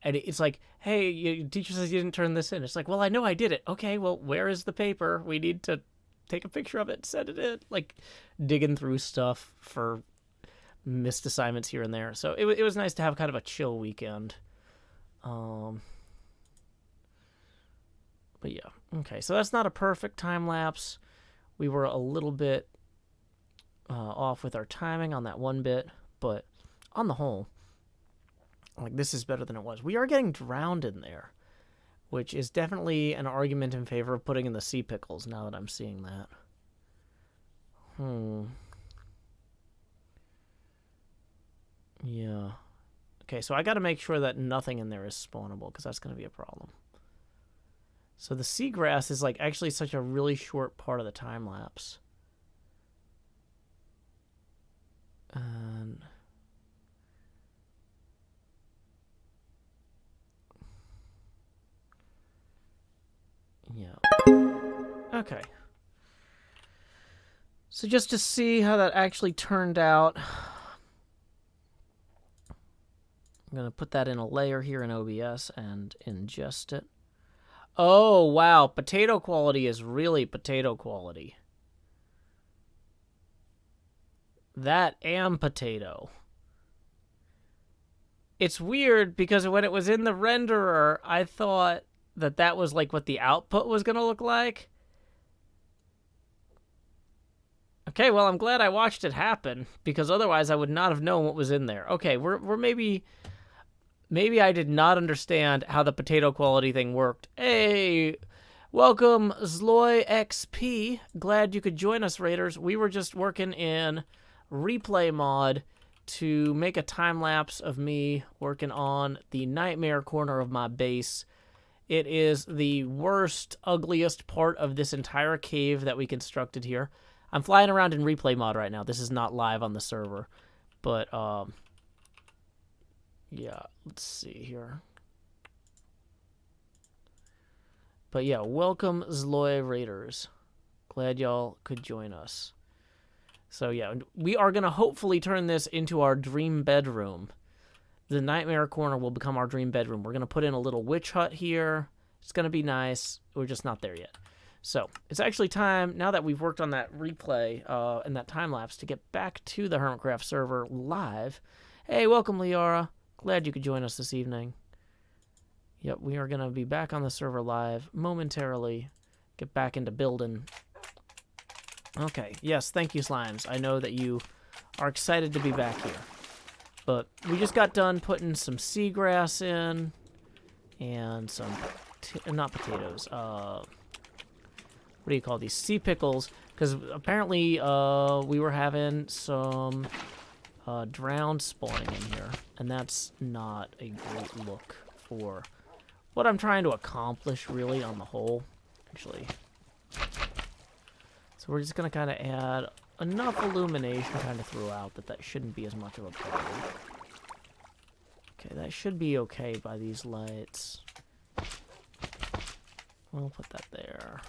and it's like, hey, your teacher says you didn't turn this in. It's like, well, I know I did it. Okay, well, where is the paper? We need to take a picture of it and send it in. Like digging through stuff for missed assignments here and there. So it was nice to have kind of a chill weekend. But yeah, okay. So that's not a perfect time lapse. We were a little bit off with our timing on that one bit, but on the whole, like, this is better than it was. We are getting drowned in there, which is definitely an argument in favor of putting in the sea pickles now that I'm seeing that. Yeah. Okay, so I got to make sure that nothing in there is spawnable, because that's going to be a problem. So the seagrass is, like, actually such a really short part of the time lapse. And yeah. Okay. So just to see how that actually turned out, I'm going to put that in a layer here in OBS and ingest it. Oh, wow. Potato quality is really potato quality. That and potato. It's weird because when it was in the renderer, I thought that that was like what the output was going to look like. Okay, well, I'm glad I watched it happen, because otherwise I would not have known what was in there. Okay, we're maybe I did not understand how the potato quality thing worked. Hey, welcome, Zloy XP. Glad you could join us, Raiders. We were just working in replay mod to make a time lapse of me working on the nightmare corner of my base. It is the worst, ugliest part of this entire cave that we constructed here. I'm flying around in replay mod right now. This is not live on the server. But, yeah, let's see here. But yeah, welcome, Zloy Raiders. Glad y'all could join us. So yeah, we are going to hopefully turn this into our dream bedroom. The nightmare corner will become our dream bedroom. We're going to put in a little witch hut here. It's going to be nice. We're just not there yet. So it's actually time, now that we've worked on that replay and that time lapse, to get back to the HermitCraft server live. Hey, welcome, Liara. Glad you could join us this evening. Yep, we are going to be back on the server live momentarily. Get back into building. Okay, yes, thank you, Slimes. I know that you are excited to be back here. But we just got done putting some seagrass in and some, not potatoes, what do you call these? Sea pickles, because apparently we were having some drowned spawning in here, and that's not a great look for what I'm trying to accomplish, really, on the whole, actually. So we're just going to kind of add enough illumination kind of throughout that shouldn't be as much of a problem. Okay, that should be okay by these lights. We'll put that there.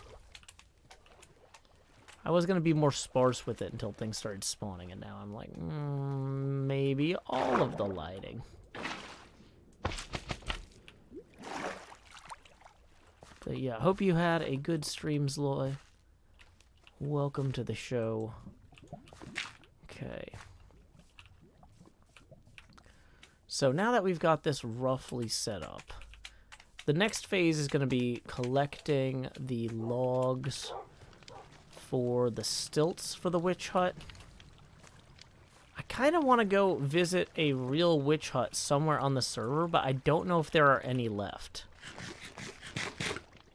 I was going to be more sparse with it until things started spawning, and now I'm like, maybe all of the lighting. But yeah, hope you had a good stream, Zloy. Welcome to the show. Okay. So now that we've got this roughly set up, the next phase is going to be collecting the logs for the stilts for the witch hut. I kind of want to go visit a real witch hut somewhere on the server, but I don't know if there are any left.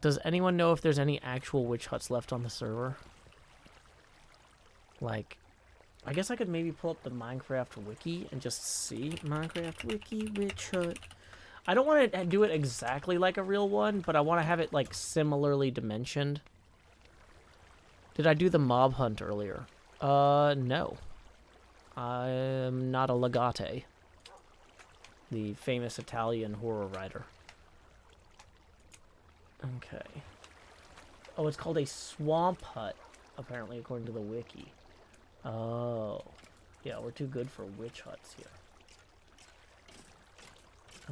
Does anyone know if there's any actual witch huts left on the server? Like, I guess I could maybe pull up the Minecraft wiki and just see. Minecraft wiki, witch hut. I don't want to do it exactly like a real one, but I want to have it, like, similarly dimensioned. Did I do the mob hunt earlier? No. I'm not a legate. The famous Italian horror writer. Okay. Oh, it's called a swamp hut, apparently, according to the wiki. Oh. Yeah, we're too good for witch huts here.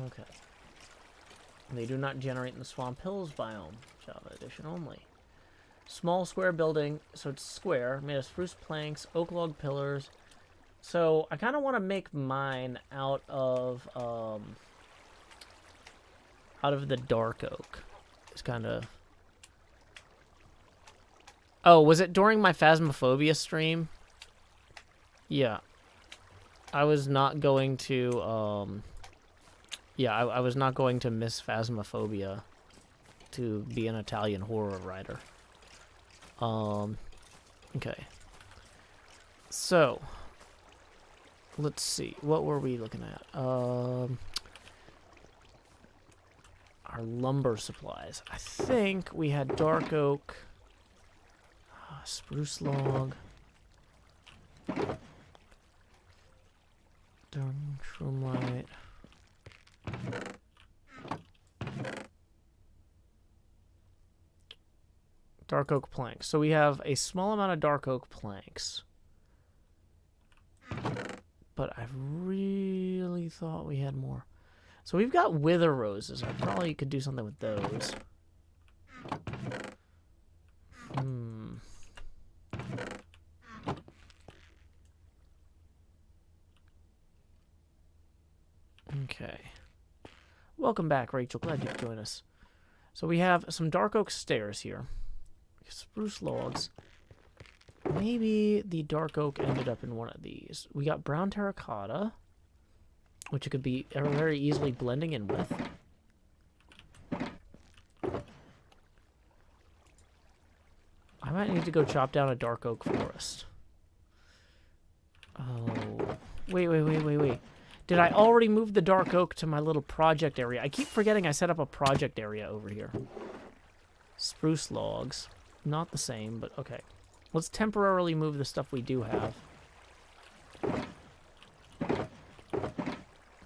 Okay. They do not generate in the Swamp Hills biome. Java edition only. Small square building, so it's square, made of spruce planks, oak log pillars, So I kind of want to make mine out of the dark oak. It's kind of... Oh, was it during my Phasmophobia stream? Yeah. I was not going to, yeah, I was not going to miss Phasmophobia to be an Italian horror writer. Okay. So, let's see. What were we looking at? Our lumber supplies. I think we had dark oak, spruce log, shroomlight, dark oak planks. So we have a small amount of dark oak planks. But I really thought we had more. So we've got wither roses. I probably could do something with those. Okay. Welcome back, Rachel. Glad you could join us. So we have some dark oak stairs here. Spruce logs. Maybe the dark oak ended up in one of these. We got brown terracotta, which it could be very easily blending in with. I might need to go chop down a dark oak forest. Oh. Wait. Did I already move the dark oak to my little project area? I keep forgetting I set up a project area over here. Spruce logs. Not the same, but okay. Let's temporarily move the stuff we do have.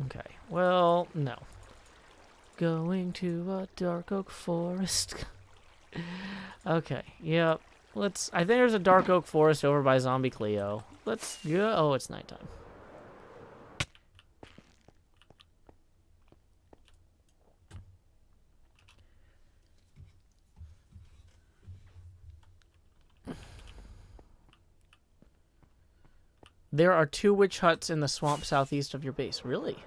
Okay. Well, no. Going to a dark oak forest. Okay. Yep. Let's... I think there's a dark oak forest over by Zombie Cleo. Let's go... Oh, it's nighttime. There are 2 witch huts in the swamp southeast of your base. Really?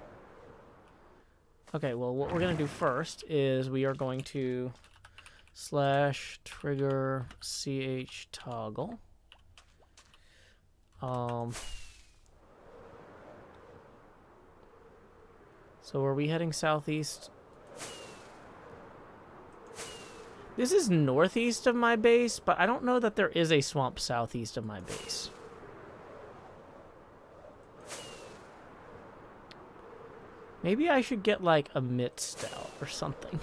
Okay, well, what we're going to do first is we are going to /trigger ch toggle. So are we heading southeast? This is northeast of my base, but I don't know that there is a swamp southeast of my base. Maybe I should get, like, a mitt stout or something.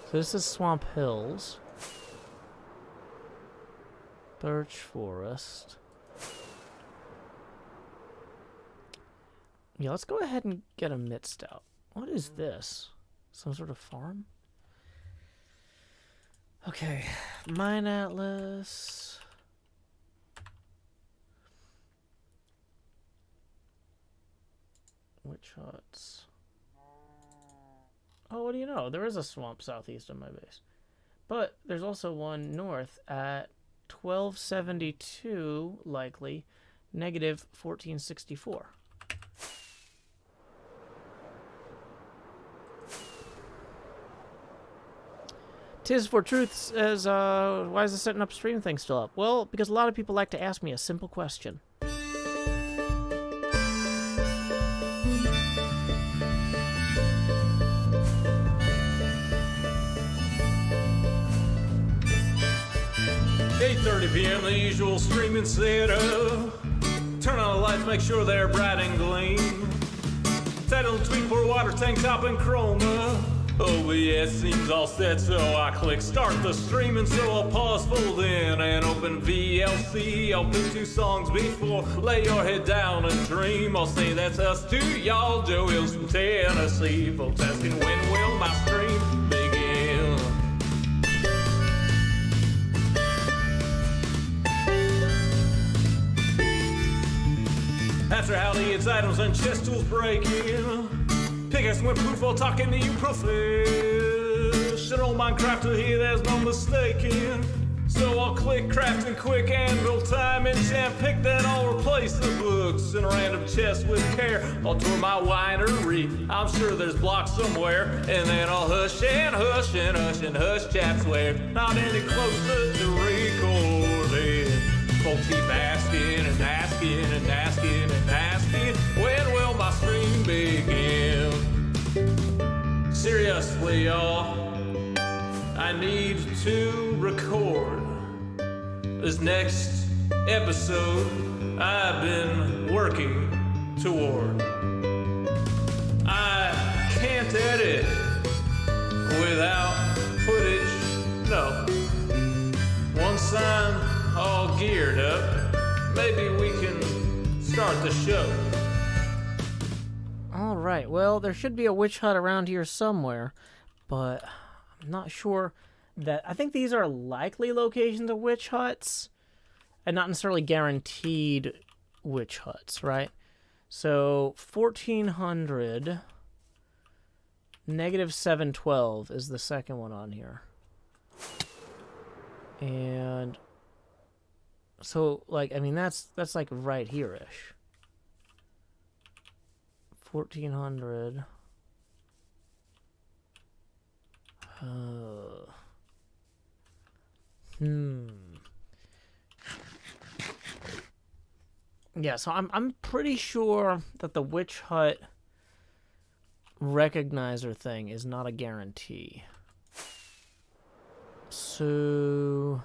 So this is Swamp Hills. Birch Forest. Yeah, let's go ahead and get a mitt stout. What is this? Some sort of farm? Okay, Mine Atlas. Witch huts. Oh, what do you know? There is a swamp southeast of my base. But there's also one north at 1272, likely, negative 1464. Tis for Truth says, why is the setting up stream thing still up? Well, because a lot of people like to ask me a simple question. PM, the usual streaming setup. Turn on the lights, make sure they're bright and gleam. Title, tweet, pour water, tank top, and chroma. OBS seems all set, so I click start the streaming, so I'll pause, fold in, and open VLC. I'll pick 2 songs before, lay your head down and dream. I'll say that's us to y'all, Joe Hills from Tennessee. Folks asking when will my stream begin? After howdy, it's items and chest tools breaking. Pickaxe went poof while talking to you professionals. Professional Minecrafter here, there's no mistaking. So I'll click crafting quick anvil time enchant, pick then I'll replace the books in a random chest with care. I'll tour my winery, I'm sure there's blocks somewhere, and then I'll hush and hush and hush and hush chaps where not any closer to recording. Folks keep asking and asking and asking and asking, when will my stream begin? Seriously, y'all, I need to record this next episode I've been working toward. I can't edit without footage, no. Once I'm all geared up, maybe we can start the show. Alright, well, there should be a witch hut around here somewhere, but I'm not sure that... I think these are likely locations of witch huts, and not necessarily guaranteed witch huts, right? So, 1400, negative 712 is the second one on here. And... so, like, I mean, that's like right here-ish. 1400. Yeah, so I'm pretty sure that the witch hut recognizer thing is not a guarantee. So...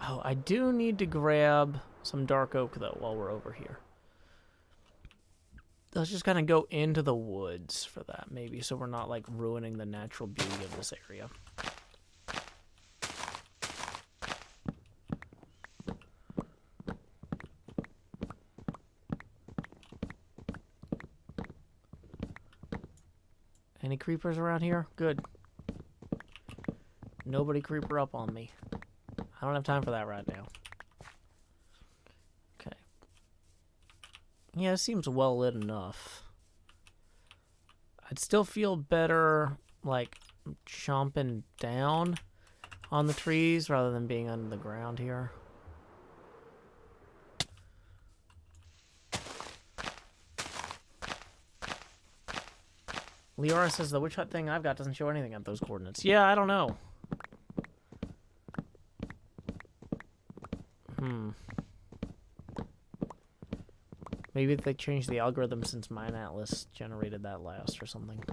oh, I do need to grab some dark oak, though, while we're over here. Let's just kind of go into the woods for that, maybe, so we're not, like, ruining the natural beauty of this area. Any creepers around here? Good. Nobody creeper up on me. I don't have time for that right now. Okay. Yeah, it seems well lit enough. I'd still feel better, like, chomping down on the trees rather than being under the ground here. Leora says the witch hut thing I've got doesn't show anything at those coordinates. Yeah, I don't know. Maybe they changed the algorithm since Mine Atlas generated that last or something.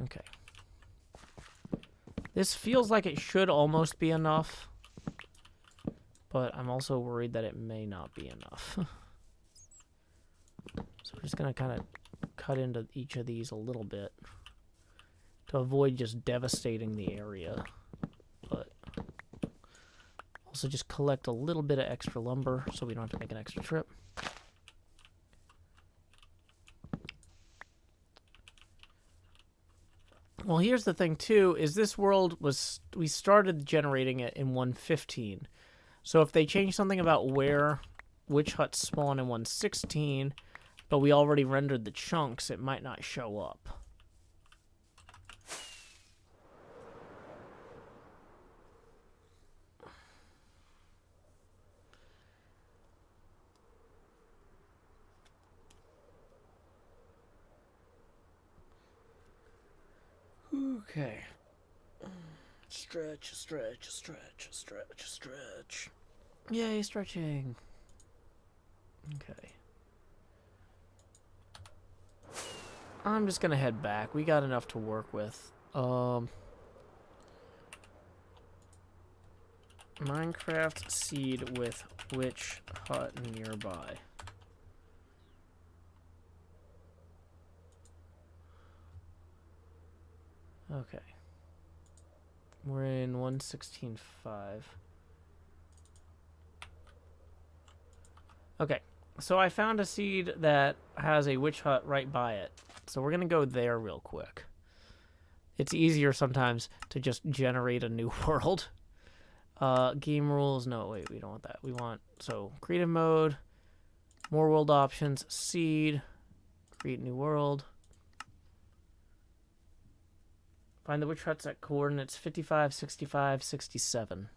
Okay. This feels like it should almost be enough. But I'm also worried that it may not be enough. So we're just going to kind of cut into each of these a little bit to avoid just devastating the area. But also just collect a little bit of extra lumber so we don't have to make an extra trip. Well, here's the thing, too, is this world was... we started generating it in 1.15. So if they change something about where witch huts spawn in 1.16, but we already rendered the chunks, it might not show up. Okay. Stretch, stretch, stretch, stretch, stretch. Yay, stretching. Okay. I'm just gonna head back. We got enough to work with. Minecraft seed with witch hut nearby. Okay. We're in 1.16.5. Okay, so I found a seed that has a witch hut right by it. So we're going to go there real quick. It's easier sometimes to just generate a new world. Game rules. No, wait, we don't want that. We want, so creative mode, more world options, seed, create new world. Find the witch huts at coordinates 55, 65, 67.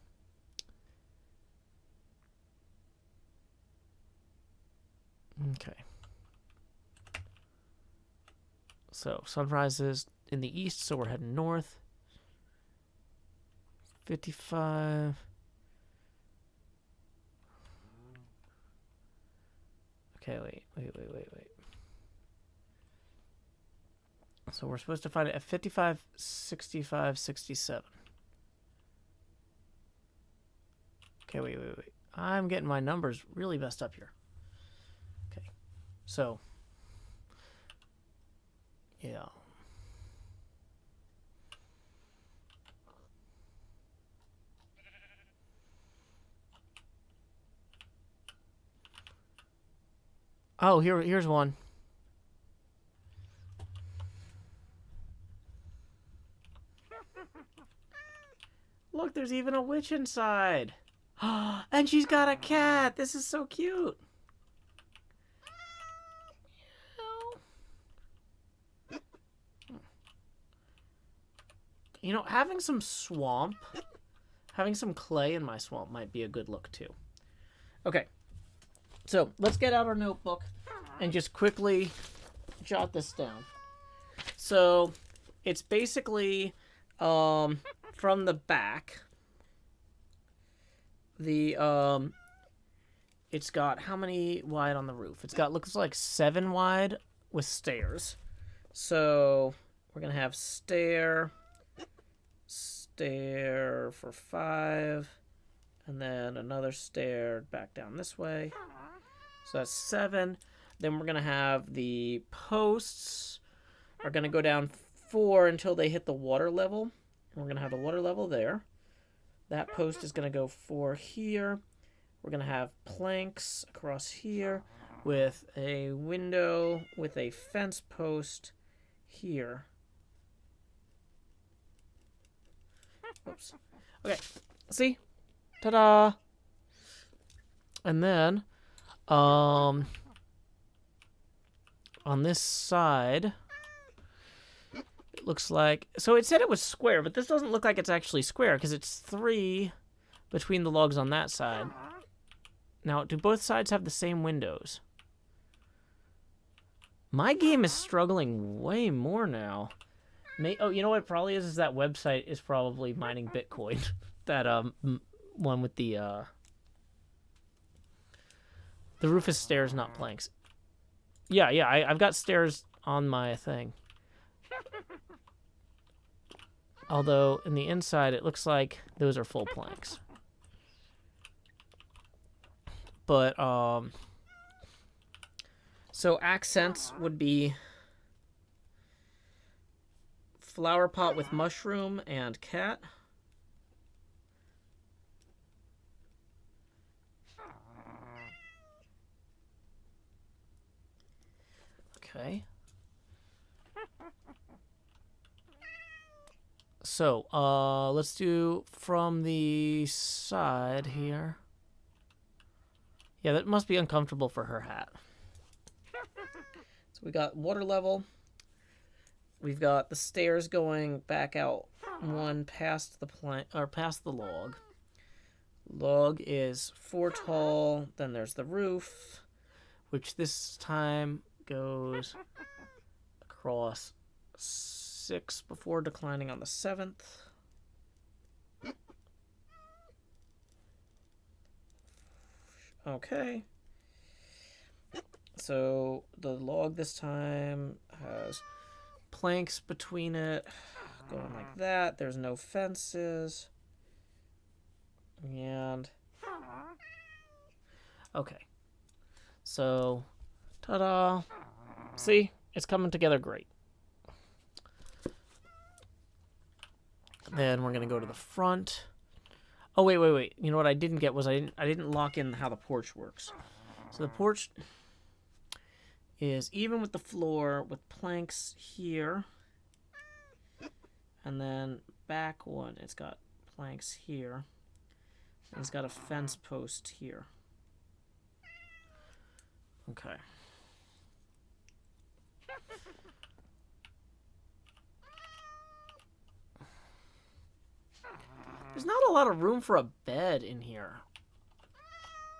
Okay. So sunrise is in the east, so we're heading north. 55. Okay, wait. So we're supposed to find it at 55, 65, 67. Okay, wait. I'm getting my numbers really messed up here. Okay, so, yeah. Oh, here's one. Look, there's even a witch inside. And she's got a cat. This is so cute. You know, having some swamp, having some clay in my swamp might be a good look too. Okay, so let's get out our notebook and just quickly jot this down. So it's basically from the back. It's got how many wide on the roof? It's got, looks like 7 wide with stairs. So we're gonna have stair for 5, and then another stair back down this way. So that's 7. Then we're gonna have the posts are gonna go down 4 until they hit the water level. And we're gonna have the water level there. That post is gonna go 4 here. We're gonna have planks across here with a window with a fence post here. Oops. Okay. See? Ta-da! And then, on this side, it looks like, so it said it was square, but this doesn't look like it's actually square because it's 3 between the logs on that side. Now, do both sides have the same windows? My game is struggling way more now. Oh, you know what it probably is that website is probably mining Bitcoin. That one with the roof is stairs, not planks. Yeah, I've got stairs on my thing. Although in the inside it looks like those are full planks. But so accents would be flower pot with mushroom and cat. Okay. So, let's do from the side here. Yeah, that must be uncomfortable for her hat. So we got water level. We've got the stairs going back out 1 past the past the log. Log is 4 tall. Then there's the roof, which this time goes across 6 before declining on the 7th. Okay. So the log this time has planks between it, going like that. There's no fences. And okay. So, ta-da. See? It's coming together great. Then we're going to go to the front. Oh, wait. You know what I didn't get was I didn't lock in how the porch works. So the porch is even with the floor with planks here. And then back one, it's got planks here. And it's got a fence post here. Okay. There's not a lot of room for a bed in here.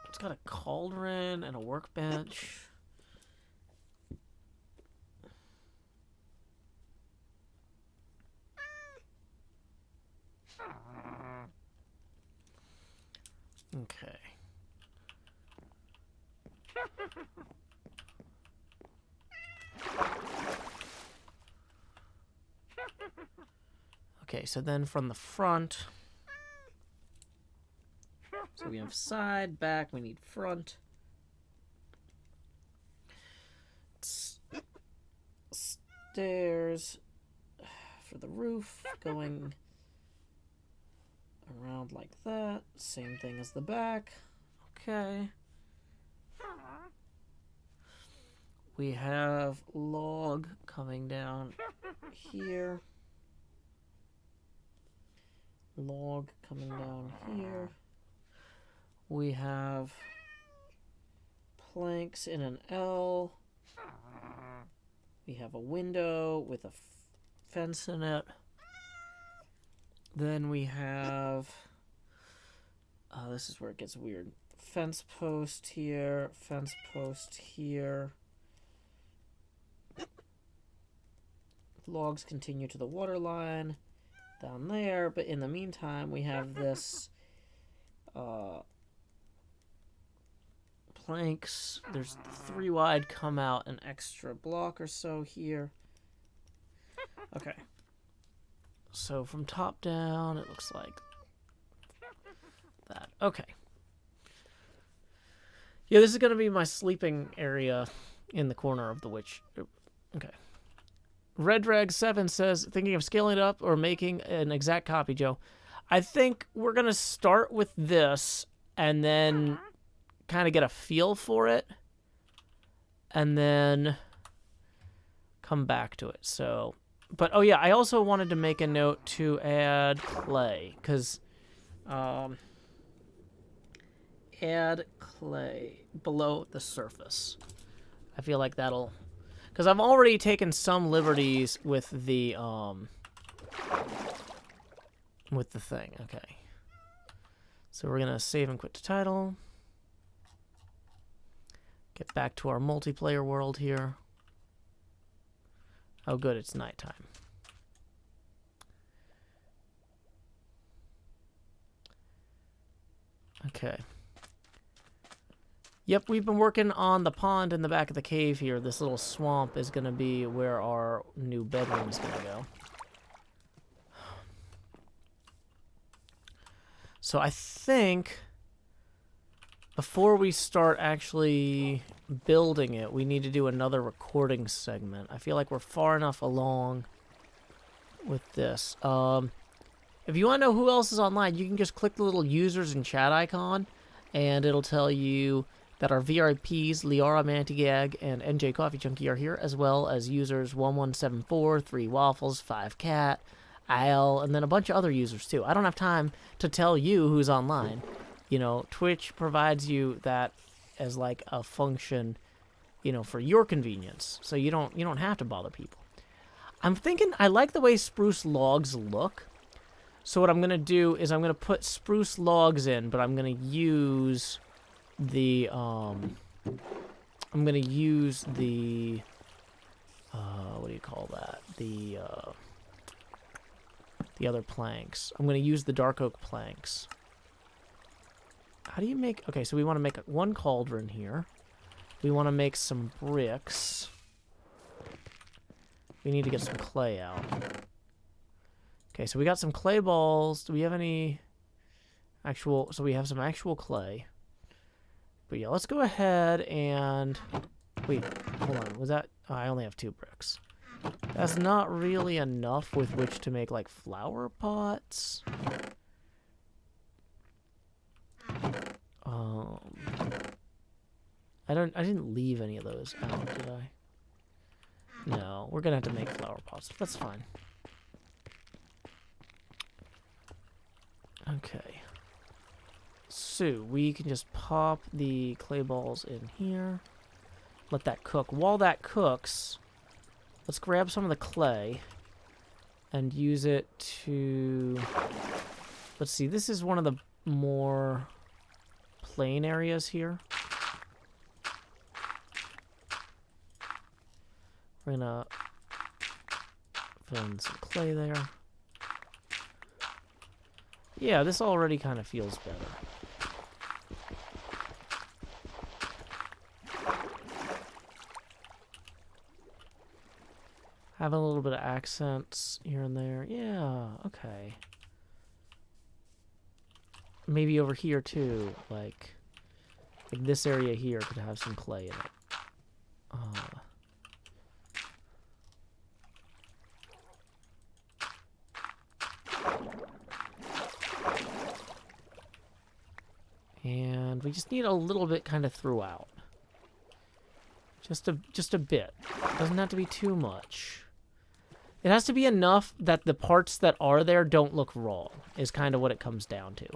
It's got a cauldron and a workbench. Okay. Okay, so then from the front, so we have side, back, we need front. Stairs for the roof going around like that. Same thing as the back. Okay. We have log coming down here. Log coming down here. We have planks in an L. We have a window with a fence in it. Then we have, this is where it gets weird. Fence post here, fence post here. Logs continue to the water line down there, but in the meantime, we have this planks. There's 3 wide come out an extra block or so here. Okay. So from top down, it looks like that. Okay. Yeah, this is going to be my sleeping area in the corner of the witch. Okay. Red Drag 7 says, thinking of scaling it up or making an exact copy, Joe. I think we're going to start with this and then kind of get a feel for it and then come back to it. So, but oh yeah, I also wanted to make a note to add clay because add clay below the surface. I feel like that'll, because I've already taken some liberties with the thing. Okay. So we're gonna save and quit the title. Get back to our multiplayer world here. Oh good, it's nighttime. Okay. Yep, we've been working on the pond in the back of the cave here. This little swamp is going to be where our new bedroom is going to go. So I think before we start actually building it, we need to do another recording segment. I feel like we're far enough along with this. If you want to know who else is online, you can just click the little users and chat icon, and it'll tell you that our VIPs, Liara Mantigag and NJ Coffee Chunky are here, as well as users 1174, 3 Waffles, 5 Cat, Al, and then a bunch of other users too. I don't have time to tell you who's online. You know, Twitch provides you that as like a function, you know, for your convenience. So you don't have to bother people. I'm thinking I like the way spruce logs look. So what I'm going to do is I'm going to put spruce logs in, but I'm going to use the what do you call that? The other planks. I'm going to use the dark oak planks. How do you make... Okay, so we want to make one cauldron here. We want to make some bricks. We need to get some clay out. Okay, so we got some clay balls. Do we have any actual... So we have some actual clay. But yeah, let's go ahead and... Wait, hold on. Was that... Oh, I only have 2 bricks. That's not really enough with which to make, like, flower pots. I didn't leave any of those out, did I? No, we're gonna have to make flower pots. That's fine. Okay. So we can just pop the clay balls in here. Let that cook. While that cooks, let's grab some of the clay and use it to... Let's see, this is one of the more plain areas here. We're gonna fill in some clay there. Yeah, this already kind of feels better. Having a little bit of accents here and there. Yeah, okay. Maybe over here too, like this area here could have some clay in it. And we just need a little bit kind of throughout. Just a bit. Doesn't have to be too much. It has to be enough that the parts that are there don't look wrong, is kind of what it comes down to.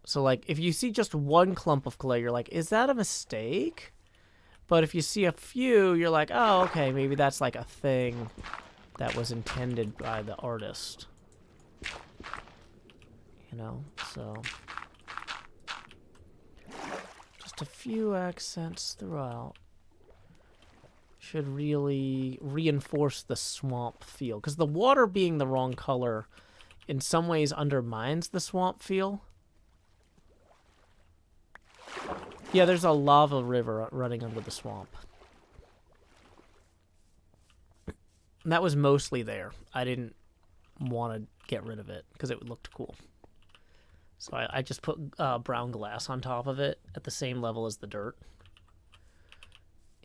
So, like, if you see just one clump of clay, you're like, is that a mistake? But if you see a few, you're like, oh, okay, maybe that's like a thing that was intended by the artist. You know, so... Just a few accents throughout should really reinforce the swamp feel. Because the water being the wrong color in some ways undermines the swamp feel. Yeah, there's a lava river running under the swamp. And that was mostly there. I didn't want to get rid of it because it looked cool. So I just put brown glass on top of it at the same level as the dirt.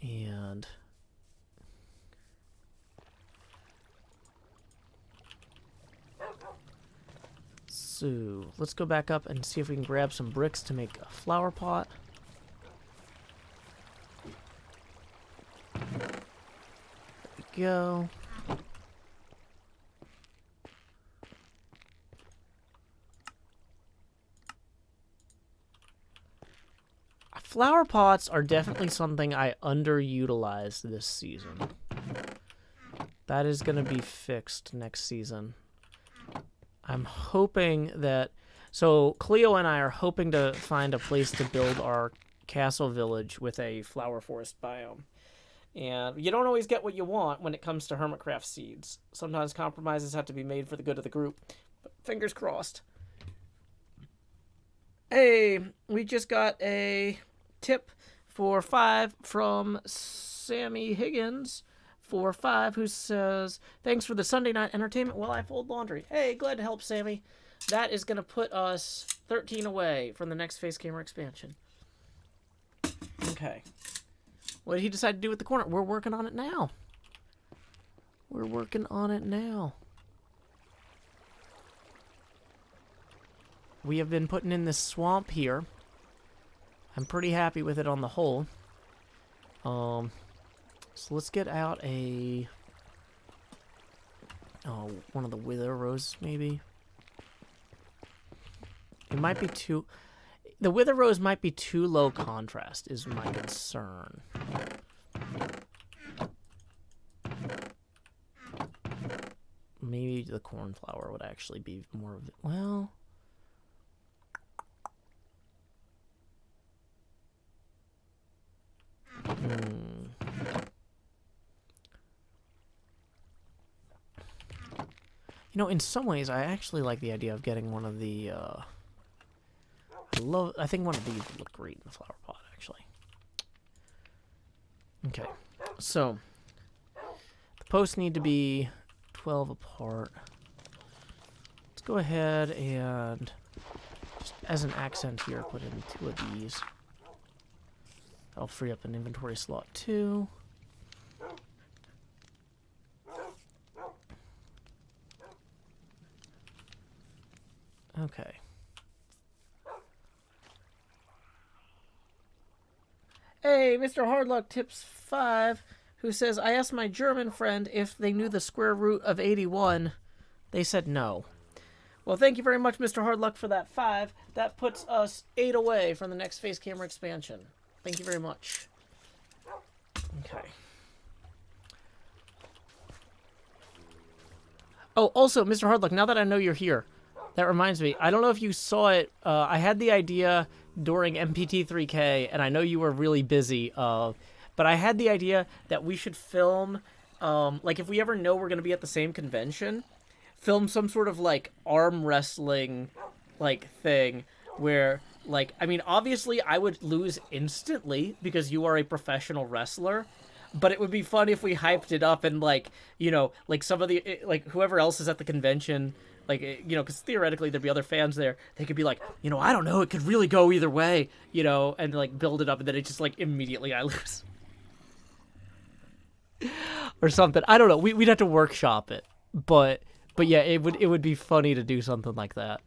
And... so, let's go back up and see if we can grab some bricks to make a flower pot. There we go. Flower pots are definitely something I underutilized this season. That is going to be fixed next season. I'm hoping that... So, Cleo and I are hoping to find a place to build our castle village with a flower forest biome. And you don't always get what you want when it comes to HermitCraft seeds. Sometimes compromises have to be made for the good of the group. But fingers crossed. Hey, we just got a tip for 5 from Sammy Higgins for 5, who says, thanks for the Sunday night entertainment while I fold laundry. Hey, glad to help, Sammy. That is going to put us 13 away from the next face camera expansion. Okay. What did he decide to do with the corner? We're working on it now. We're working on it now. We have been putting in this swamp here. I'm pretty happy with it on the whole. So let's get out a... oh, one of the wither roses, maybe. It might be too... the wither rose might be too low contrast, is my concern. Maybe the cornflower would actually be more of it. Well... You know, in some ways, I actually like the idea of getting one of the, I think one of these would look great in the flower pot, actually. Okay, so, the posts need to be 12 apart. Let's go ahead and, just as an accent here, put in 2 of these. I'll free up an inventory slot, too. Okay. Hey, Mr. Hardluck Tips 5, who says, I asked my German friend if they knew the square root of 81. They said no. Well, thank you very much, Mr. Hardluck, for that 5. That puts us 8 away from the next face camera expansion. Thank you very much. Okay. Oh, also, Mr. Hardluck, now that I know you're here, that reminds me, I don't know if you saw it. I had the idea during MPT3K, and I know you were really busy, but I had the idea that we should film, like, if we ever know we're going to be at the same convention, film some sort of, like, arm wrestling, like, thing where, like, I mean, obviously I would lose instantly because you are a professional wrestler, but it would be fun if we hyped it up and, like, you know, like, some of the, like, whoever else is at the convention, like, you know, because theoretically there'd be other fans there, they could be like, you know, I don't know, it could really go either way, you know, and, like, build it up, and then it just, like, immediately I lose. Or something. I don't know. We'd have to workshop it. But yeah, it would be funny to do something like that.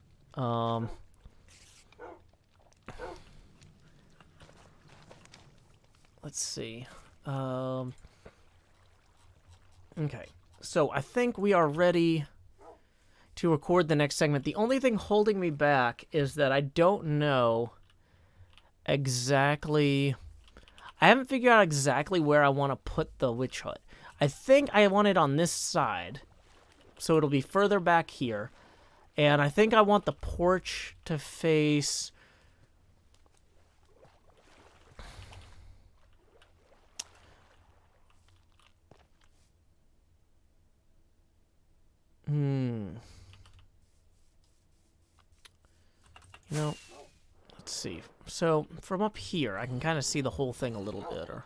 Let's see. Okay. So I think we are ready to record the next segment. The only thing holding me back is that I don't know exactly... I haven't figured out exactly where I want to put the witch hut. I think I want it on this side, so it'll be further back here. And I think I want the porch to face... You know, let's see. So, from up here, I can kind of see the whole thing a little better.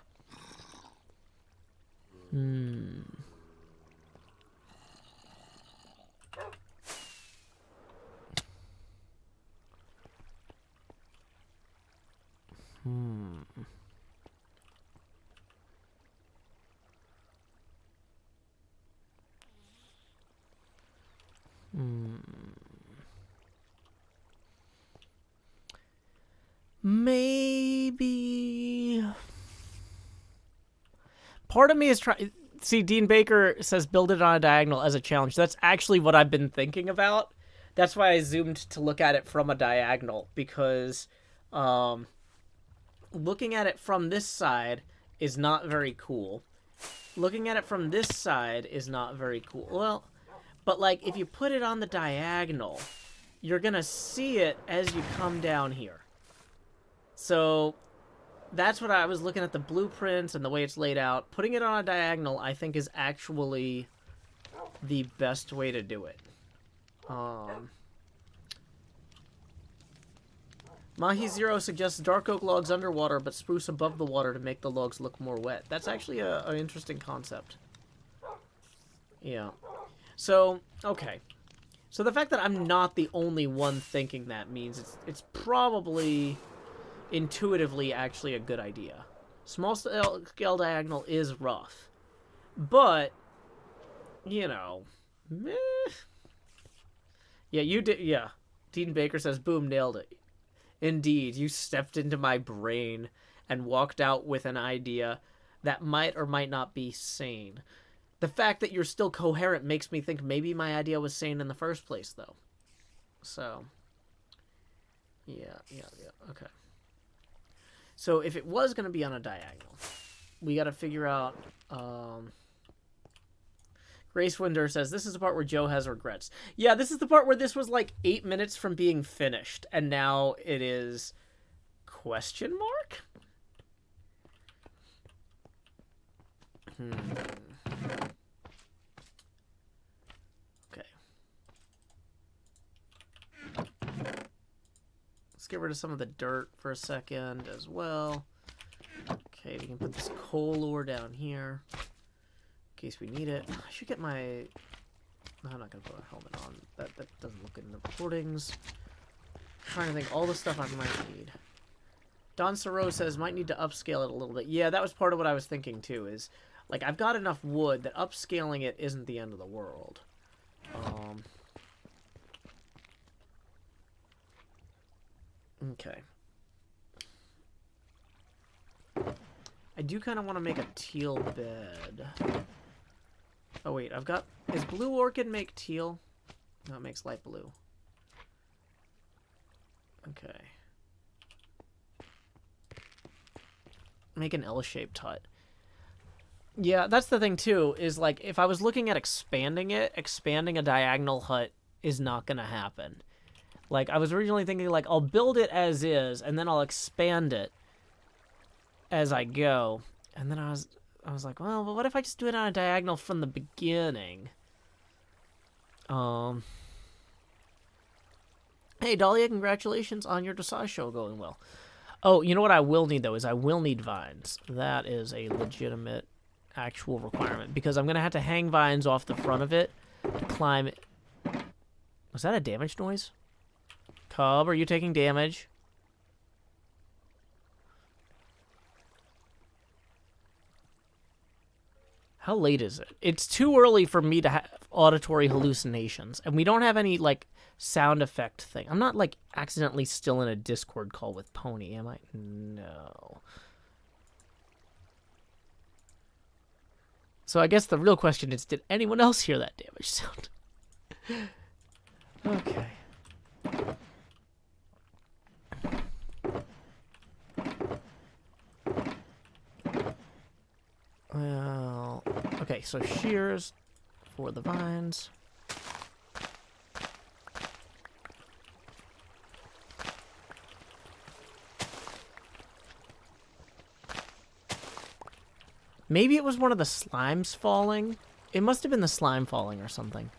Maybe... Part of me is trying... See, Dean Baker says build it on a diagonal as a challenge. That's actually what I've been thinking about. That's why I zoomed to look at it from a diagonal, because looking at it from this side is not very cool. Looking at it from this side is not very cool. Well, but, like, if you put it on the diagonal, you're gonna see it as you come down here. So, that's what I was looking at, the blueprints and the way it's laid out. Putting it on a diagonal, I think, is actually the best way to do it. Mahi Zero suggests dark oak logs underwater, but spruce above the water to make the logs look more wet. That's actually an interesting concept. Yeah. So, okay. So the fact that I'm not the only one thinking that means it's probably... intuitively actually a good idea. Small scale diagonal is rough, but you know, meh. Yeah, you did. Yeah, Dean Baker says, "Boom, nailed it." Indeed, you stepped into my brain and walked out with an idea that might or might not be sane. The fact that you're still coherent makes me think maybe my idea was sane in the first place, though. So, yeah, okay. So if it was going to be on a diagonal, we got to figure out... Grace Winder says, this is the part where Joe has regrets. Yeah, this is the part where this was like 8 minutes from being finished, and now it is... question mark? Okay. Let's get rid of some of the dirt for a second as well. Okay, we can put this coal ore down here in case we need it. I should get my... No, I'm not going to put a helmet on. That doesn't look good in the recordings. I'm trying to think all the stuff I might need. Don Soro says, might need to upscale it a little bit. Yeah, that was part of what I was thinking too, is, like, I've got enough wood that upscaling it isn't the end of the world. Okay. I do kind of want to make a teal bed. Oh, wait. I've got... Is blue orchid make teal? No, it makes light blue. Okay. Make an L-shaped hut. Yeah, that's the thing, too, is, like, if I was looking at expanding it, expanding a diagonal hut is not going to happen. Like, I was originally thinking, like, I'll build it as is, and then I'll expand it as I go. And then I was like, well, but what if I just do it on a diagonal from the beginning? Hey, Dahlia, congratulations on your dressage show going well. Oh, you know what I will need, though, is I will need vines. That is a legitimate, actual requirement, because I'm going to have to hang vines off the front of it to climb it. Was that a damage noise? Cub, are you taking damage? How late is it? It's too early for me to have auditory hallucinations, and we don't have any, like, sound effect thing. I'm not, like, accidentally still in a Discord call with Pony, am I? No. So I guess the real question is, did anyone else hear that damage sound? Okay. Well, okay, so shears for the vines. Maybe it was one of the slimes falling. It must have been the slime falling or something.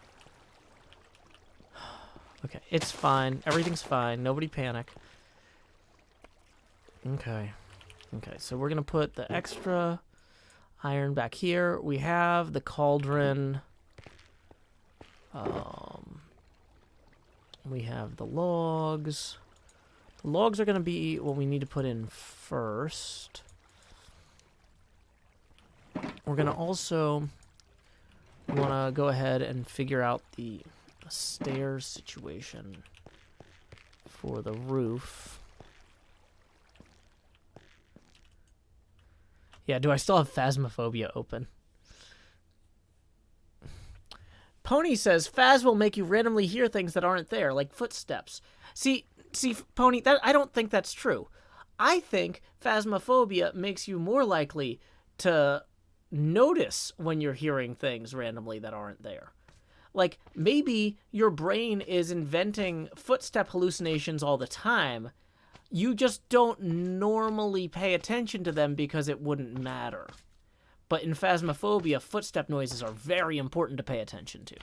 Okay, it's fine. Everything's fine. Nobody panic. Okay. Okay, so we're going to put the extra iron back here. We have the cauldron. We have the logs. The logs are going to be what we need to put in first. We're going to also want to go ahead and figure out the stairs situation for the roof. Yeah, do I still have Phasmophobia open? Pony says, Phas will make you randomly hear things that aren't there, like footsteps. See, Pony, I don't think that's true. I think Phasmophobia makes you more likely to notice when you're hearing things randomly that aren't there. Like, maybe your brain is inventing footstep hallucinations all the time. You just don't normally pay attention to them because it wouldn't matter. But in Phasmophobia, footstep noises are very important to pay attention to.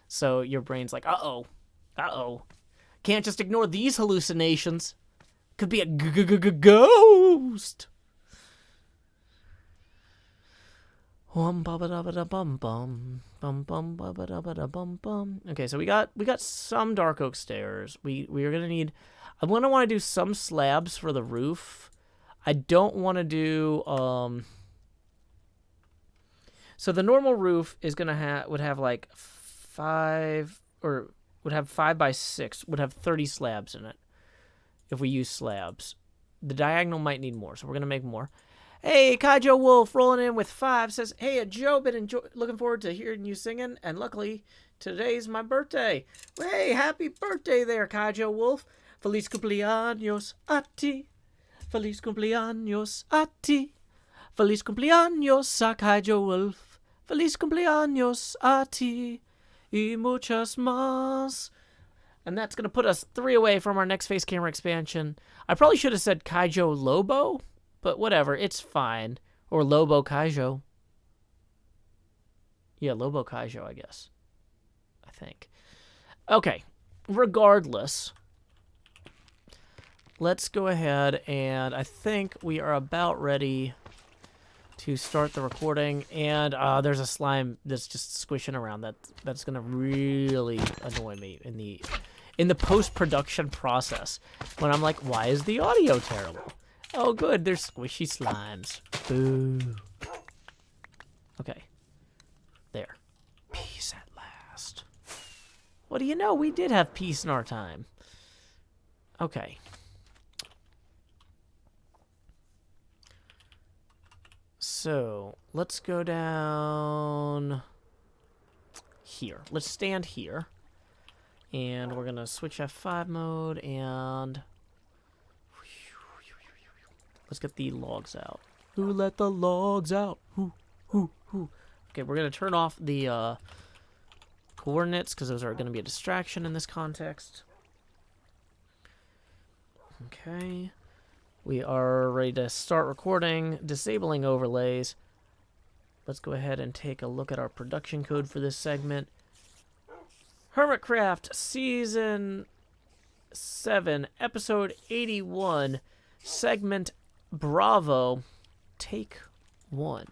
So your brain's like, uh-oh. Can't just ignore these hallucinations. Could be a ghost. Okay, so we got some dark oak stairs. We are gonna need. I'm gonna want to do some slabs for the roof. I don't want to do. So the normal roof is gonna would have like 5 by 6. Would have 30 slabs in it. If we use slabs, the diagonal might need more, so we're gonna make more. Hey, Kaijo Wolf rolling in with 5 says, hey, Joe, been looking forward to hearing you singing, and luckily, today's my birthday. Hey, happy birthday there, Kaijo Wolf. Feliz cumpleaños a ti. Feliz cumpleaños a ti. Feliz cumpleaños a Kaijo Wolf. Feliz cumpleaños a ti. Y muchas más. And that's going to put us 3 away from our next face camera expansion. I probably should have said Kaijo Lobo. But whatever, it's fine. Or Lobo Kaijo. Yeah, Lobo Kaijo, I guess. I think. Okay. Regardless, let's go ahead and I think we are about ready to start the recording. And there's a slime that's just squishing around. That's going to really annoy me in the post-production process. When I'm like, why is the audio terrible? Oh, good. They're squishy slimes. Boo. Okay. There. Peace at last. What do you know? We did have peace in our time. Okay. so let's go down here. Let's stand here. And we're going to switch F5 mode and let's get the logs out. Who let the logs out? Who? Okay, we're going to turn off the coordinates because those are going to be a distraction in this context. Okay. We are ready to start recording, disabling overlays. Let's go ahead and take a look at our production code for this segment. HermitCraft Season 7, Episode 81, Segment Bravo, Take 1.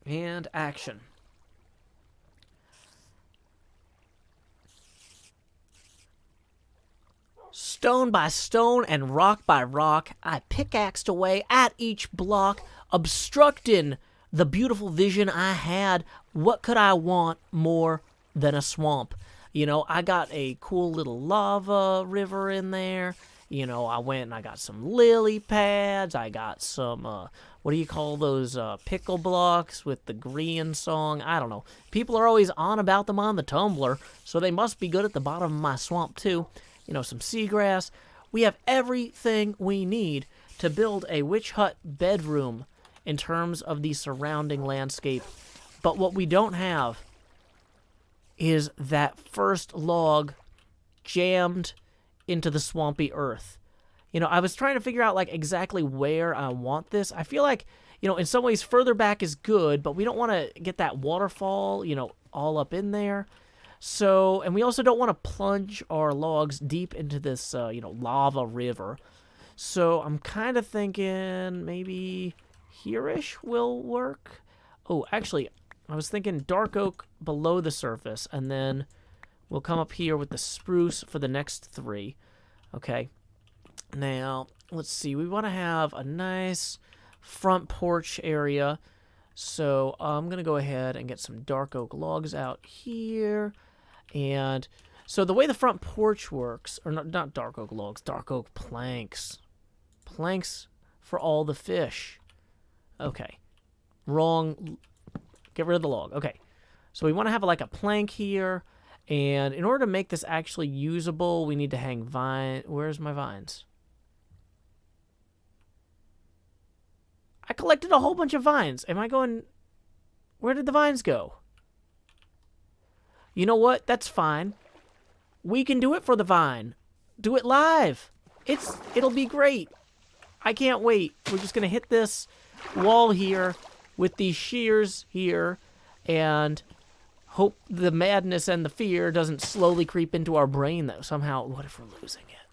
And action. Stone by stone and rock by rock, I pickaxed away at each block, obstructing the beautiful vision I had. What could I want more than a swamp? You know, I got a cool little lava river in there. You know, I went and I got some lily pads. I got some, what do you call those, pickle blocks with the green song? I don't know. People are always on about them on the Tumblr, so they must be good at the bottom of my swamp, too. You know, some seagrass. We have everything we need to build a witch hut bedroom in terms of the surrounding landscape. But what we don't have is that first log jammed into the swampy earth. You know, I was trying to figure out, like, exactly where I want this. I feel like, you know, in some ways further back is good, but we don't want to get that waterfall, you know, all up in there. So, and we also don't want to plunge our logs deep into this, you know, lava river. So I'm kind of thinking maybe here-ish will work. Oh, actually, I was thinking dark oak below the surface, and then we'll come up here with the spruce for the next 3. Okay. Now, let's see. We want to have a nice front porch area. So I'm going to go ahead and get some dark oak logs out here. And so the way the front porch works, or not dark oak logs, dark oak planks. Planks for all the fish. Okay. Wrong. Get rid of the log. Okay. So we want to have like a plank here. And in order to make this actually usable, we need to hang vine. Where's my vines? I collected a whole bunch of vines. Am I going... Where did the vines go? You know what? That's fine. We can do it for the vine. Do it live. It'll be great. I can't wait. We're just going to hit this wall here with these shears here and hope the madness and the fear doesn't slowly creep into our brain, though. Somehow, what if we're losing it?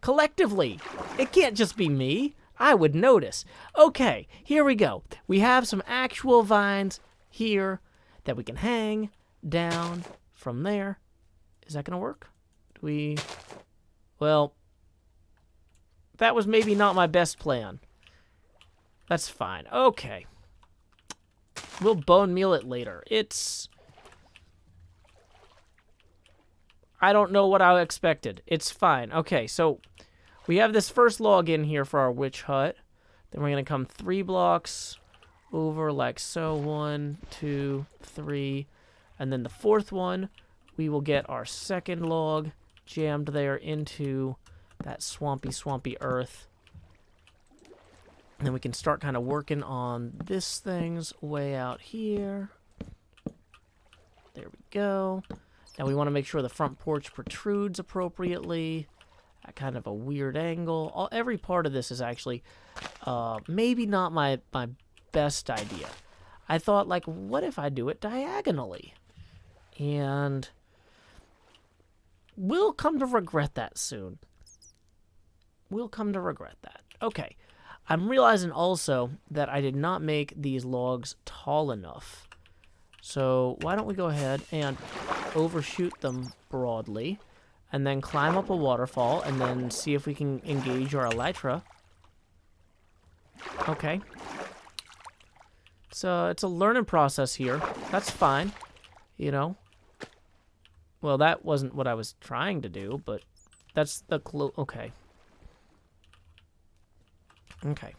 Collectively. It can't just be me. I would notice. Okay, here we go. We have some actual vines here that we can hang down from there. Is that going to work? Well, that was maybe not my best plan. That's fine. Okay. We'll bone meal it later. I don't know what I expected. It's fine. Okay, so we have this first log in here for our witch hut. Then we're going to come 3 blocks over like so. 1, 2, 3. And then the 4th one, we will get our second log jammed there into that swampy earth. And then we can start kind of working on this thing's way out here. There we go. Now we want to make sure the front porch protrudes appropriately at kind of a weird angle. Every part of this is actually maybe not my best idea. I thought, like, what if I do it diagonally? And we'll come to regret that soon. We'll come to regret that. Okay. I'm realizing also that I did not make these logs tall enough. So why don't we go ahead and overshoot them broadly, and then climb up a waterfall, and then see if we can engage our elytra. Okay. So it's a learning process here. That's fine. You know. Well, that wasn't what I was trying to do, but that's the okay. Okay.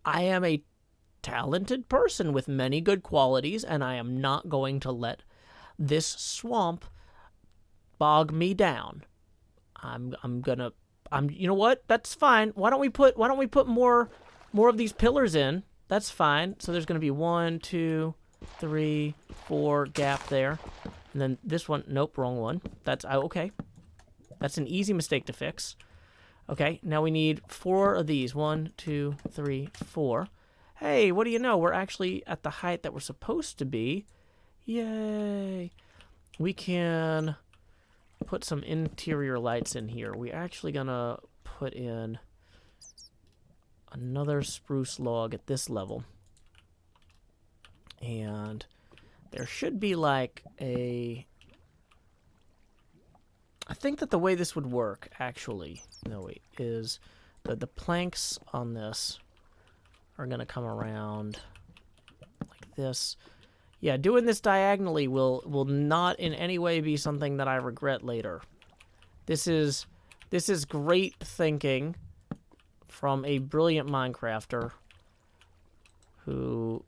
I am a talented person with many good qualities, and I am not going to let this swamp bog me down. You know what? That's fine. Why don't we put more of these pillars in? That's fine. So there's gonna be 1, 2, 3, 4 gap there. And then this one, nope, wrong one. That's okay. That's an easy mistake to fix. Okay, now we need 4 of these. 1, 2, 3, 4. Hey, what do you know? We're actually at the height that we're supposed to be. Yay. We can put some interior lights in here. We're actually gonna put in another spruce log at this level. And there should be like a... I think that the way this would work, actually, no wait, is that the planks on this are going to come around like this. Yeah, doing this diagonally will not in any way be something that I regret later. This is great thinking from a brilliant Minecrafter who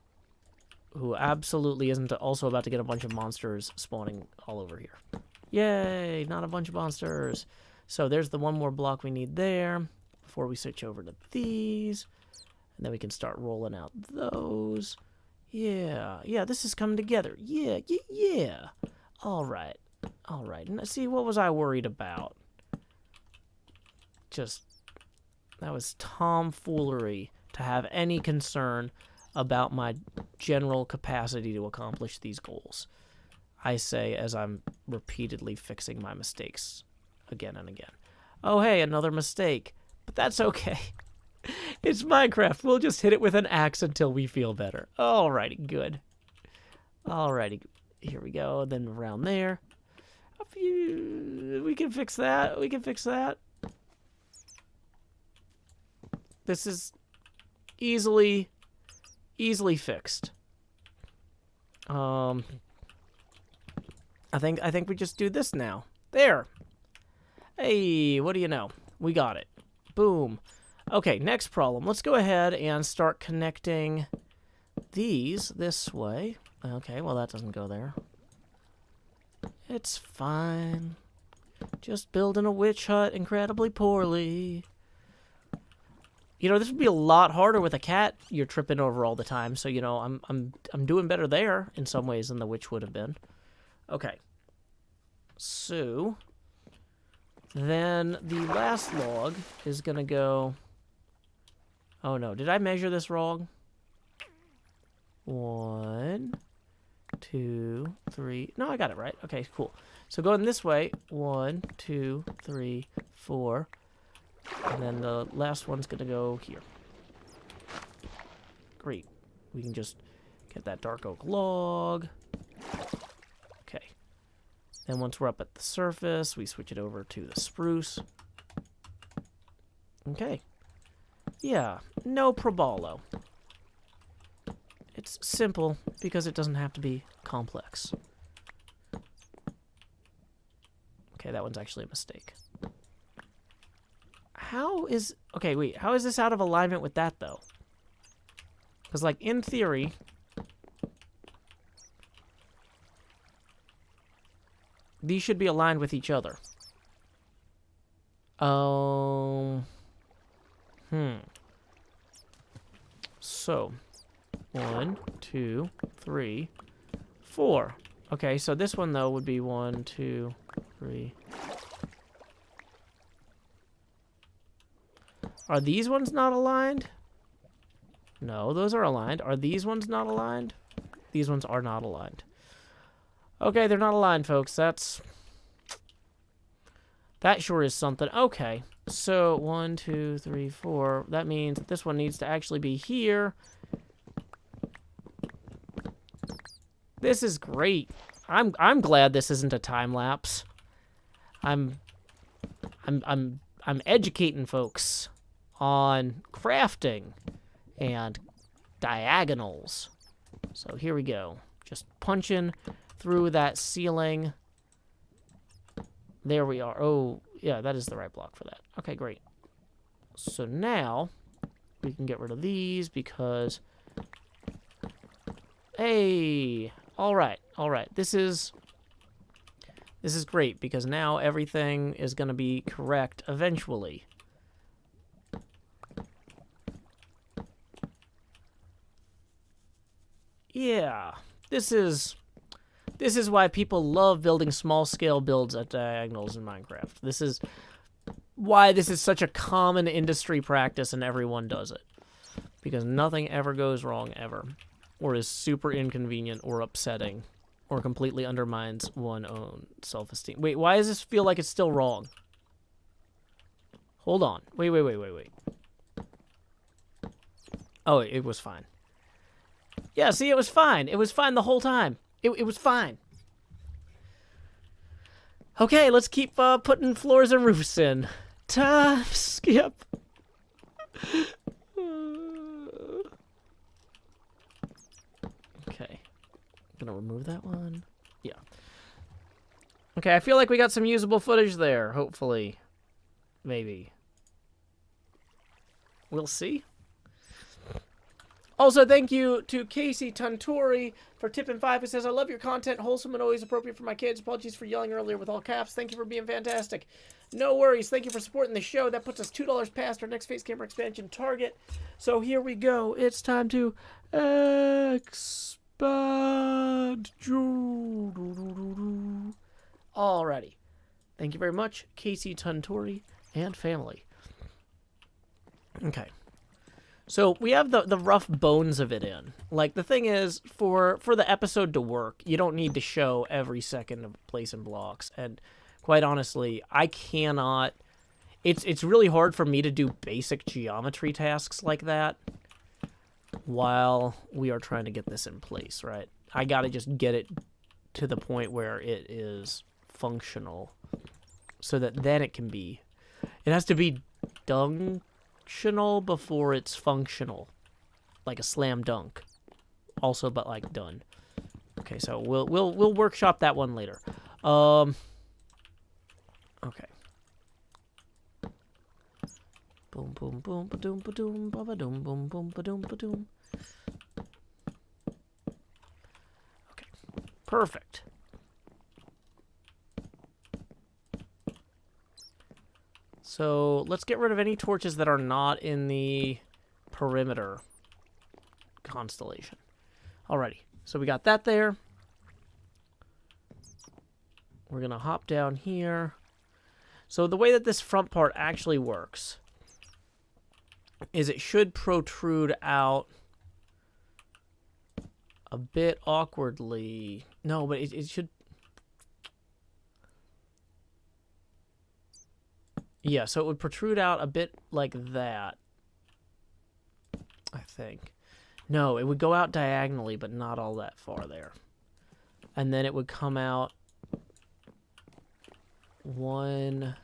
absolutely isn't also about to get a bunch of monsters spawning all over here. Yay, not a bunch of monsters. So there's the one more block we need there before we switch over to these. And then we can start rolling out those. Yeah, this is coming together. Yeah. All right. Now, see, what was I worried about? That was tomfoolery to have any concern about my general capacity to accomplish these goals. I say as I'm repeatedly fixing my mistakes again and again. Oh, hey, another mistake. But that's okay. It's Minecraft. We'll just hit it with an axe until we feel better. Alrighty, good. Alrighty, here we go. Then around there. We can fix that. This is easily fixed. I think we just do this now. There. Hey, what do you know? We got it. Boom. Okay, next problem. Let's go ahead and start connecting these this way. Okay, well, that doesn't go there. It's fine. Just building a witch hut incredibly poorly. You know, this would be a lot harder with a cat you're tripping over all the time. So, you know, I'm doing better there in some ways than the witch would have been. Okay. So then the last log is going to go... Oh, no. Did I measure this wrong? 1, 2, 3. No, I got it right. Okay, cool. So going this way. 1, 2, 3, 4. And then the last one's going to go here. Great. We can just get that dark oak log. Okay. Then once we're up at the surface, we switch it over to the spruce. Okay. Yeah, no probalo. It's simple because it doesn't have to be complex. Okay, that one's actually a mistake. How is... Okay, wait. How is this out of alignment with that, though? Because, like, in theory... These should be aligned with each other. So, 1, 2, 3, 4. Okay, so this one, though, would be 1, 2, 3... Are these ones not aligned? No, those are aligned. Are these ones not aligned? These ones are not aligned. Okay, they're not aligned, folks. That sure is something. Okay, so 1, 2, 3, 4. That means this one needs to actually be here. This is great. I'm glad this isn't a time lapse. I'm educating folks on crafting and diagonals. So here we go. Just punching through that ceiling. There we are. Oh, yeah, that is the right block for that. Okay, great. So now We can get rid of these because... Hey! Alright, alright. This is great because now everything is going to be correct eventually. Yeah, this is why people love building small-scale builds at diagonals in Minecraft. This is why this is such a common industry practice and everyone does it. Because nothing ever goes wrong ever, or is super inconvenient or upsetting, or completely undermines one's own self-esteem. Wait, why does this feel like it's still wrong? Hold on. Wait. Oh, it was fine. Yeah, see, it was fine. It was fine the whole time. It was fine. Okay, let's keep putting floors and roofs in. Time skip. Okay. Gonna remove that one. Yeah. Okay, I feel like we got some usable footage there, hopefully. Maybe. We'll see. Also, thank you to Casey Tuntori for tipping 5. It says, I love your content, wholesome and always appropriate for my kids. Apologies for yelling earlier with all caps. Thank you for being fantastic. No worries. Thank you for supporting the show. That puts us $2 past our next face camera expansion target. So here we go. It's time to expand. Alrighty. Thank you very much, Casey Tuntori and family. Okay. So we have the rough bones of it in. Like, the thing is, for the episode to work, you don't need to show every second of placing blocks. And quite honestly, I cannot... It's really hard for me to do basic geometry tasks like that while we are trying to get this in place, right? I gotta just get it to the point where it is functional so that then it can be... It has to be functional before it's functional, like a slam dunk. Also, but like done. Okay, so we'll workshop that one later. Okay. Boom boom boom ba doom ba doom ba doom boom boom ba doom ba doom. Okay, perfect. So let's get rid of any torches that are not in the perimeter constellation. Alrighty, so we got that there. We're gonna hop down here. So the way that this front part actually works is it should protrude out a bit awkwardly. No, but it should... Yeah, so it would protrude out a bit like that, I think. No, it would go out diagonally, but not all that far there. And then it would come out one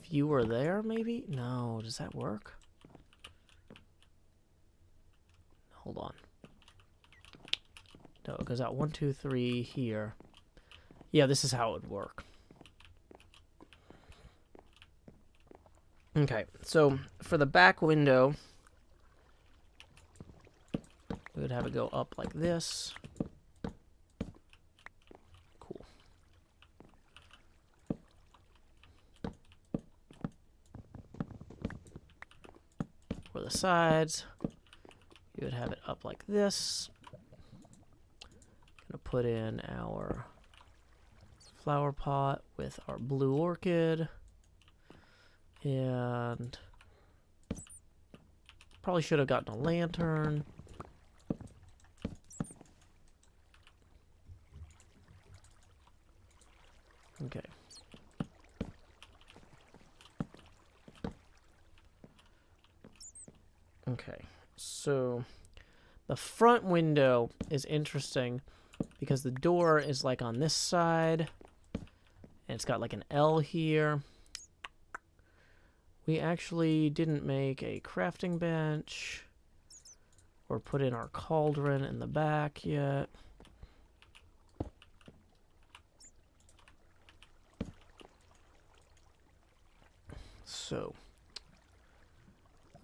fewer there, maybe? No, does that work? Hold on. No, it goes out 1, 2, 3 here. Yeah, this is how it would work. Okay, so for the back window, we would have it go up like this. Cool. For the sides, you would have it up like this. Gonna put in our flower pot with our blue orchid. And probably should have gotten a lantern. Okay. Okay, so the front window is interesting because the door is like on this side and it's got like an L here. We actually didn't make a crafting bench or put in our cauldron in the back yet. So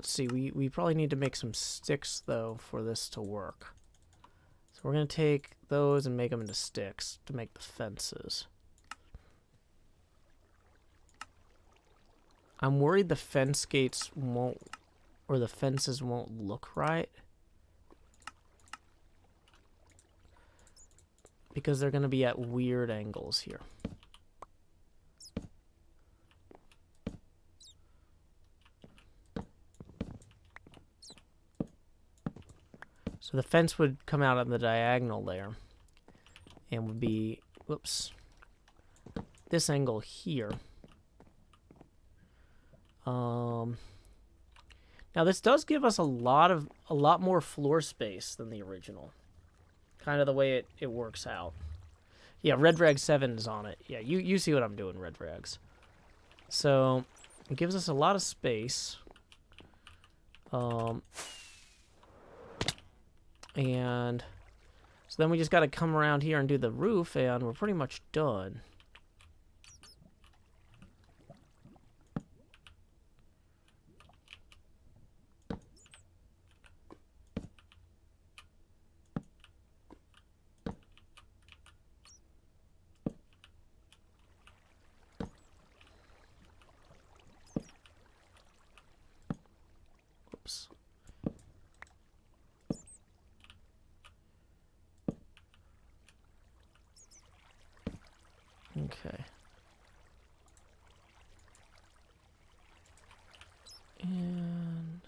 Let's see, we probably need to make some sticks, though, for this to work. So we're going to take those and make them into sticks to make the fences. I'm worried the fence gates won't, or the fences won't look right. Because they're going to be at weird angles here. So the fence would come out on the diagonal there. And would be, whoops, this angle here. Now this does give us a lot more floor space than the original. Kind of the way it works out. Yeah, Red Rag 7 is on it. Yeah, you see what I'm doing, Red Rags. So it gives us a lot of space. And so then we just got to come around here and do the roof, and we're pretty much done. Oops. Okay. And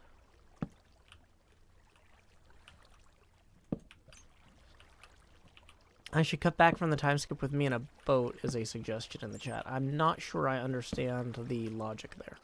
I should cut back from the time skip with me in a boat is a suggestion in the chat. I'm not sure I understand the logic there.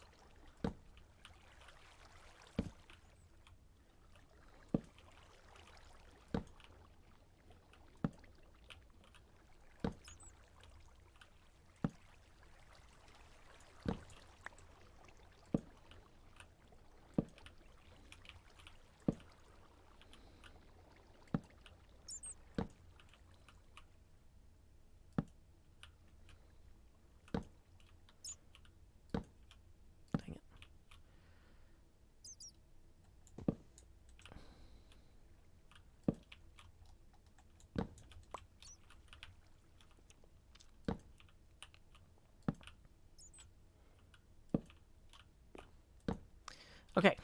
Okay,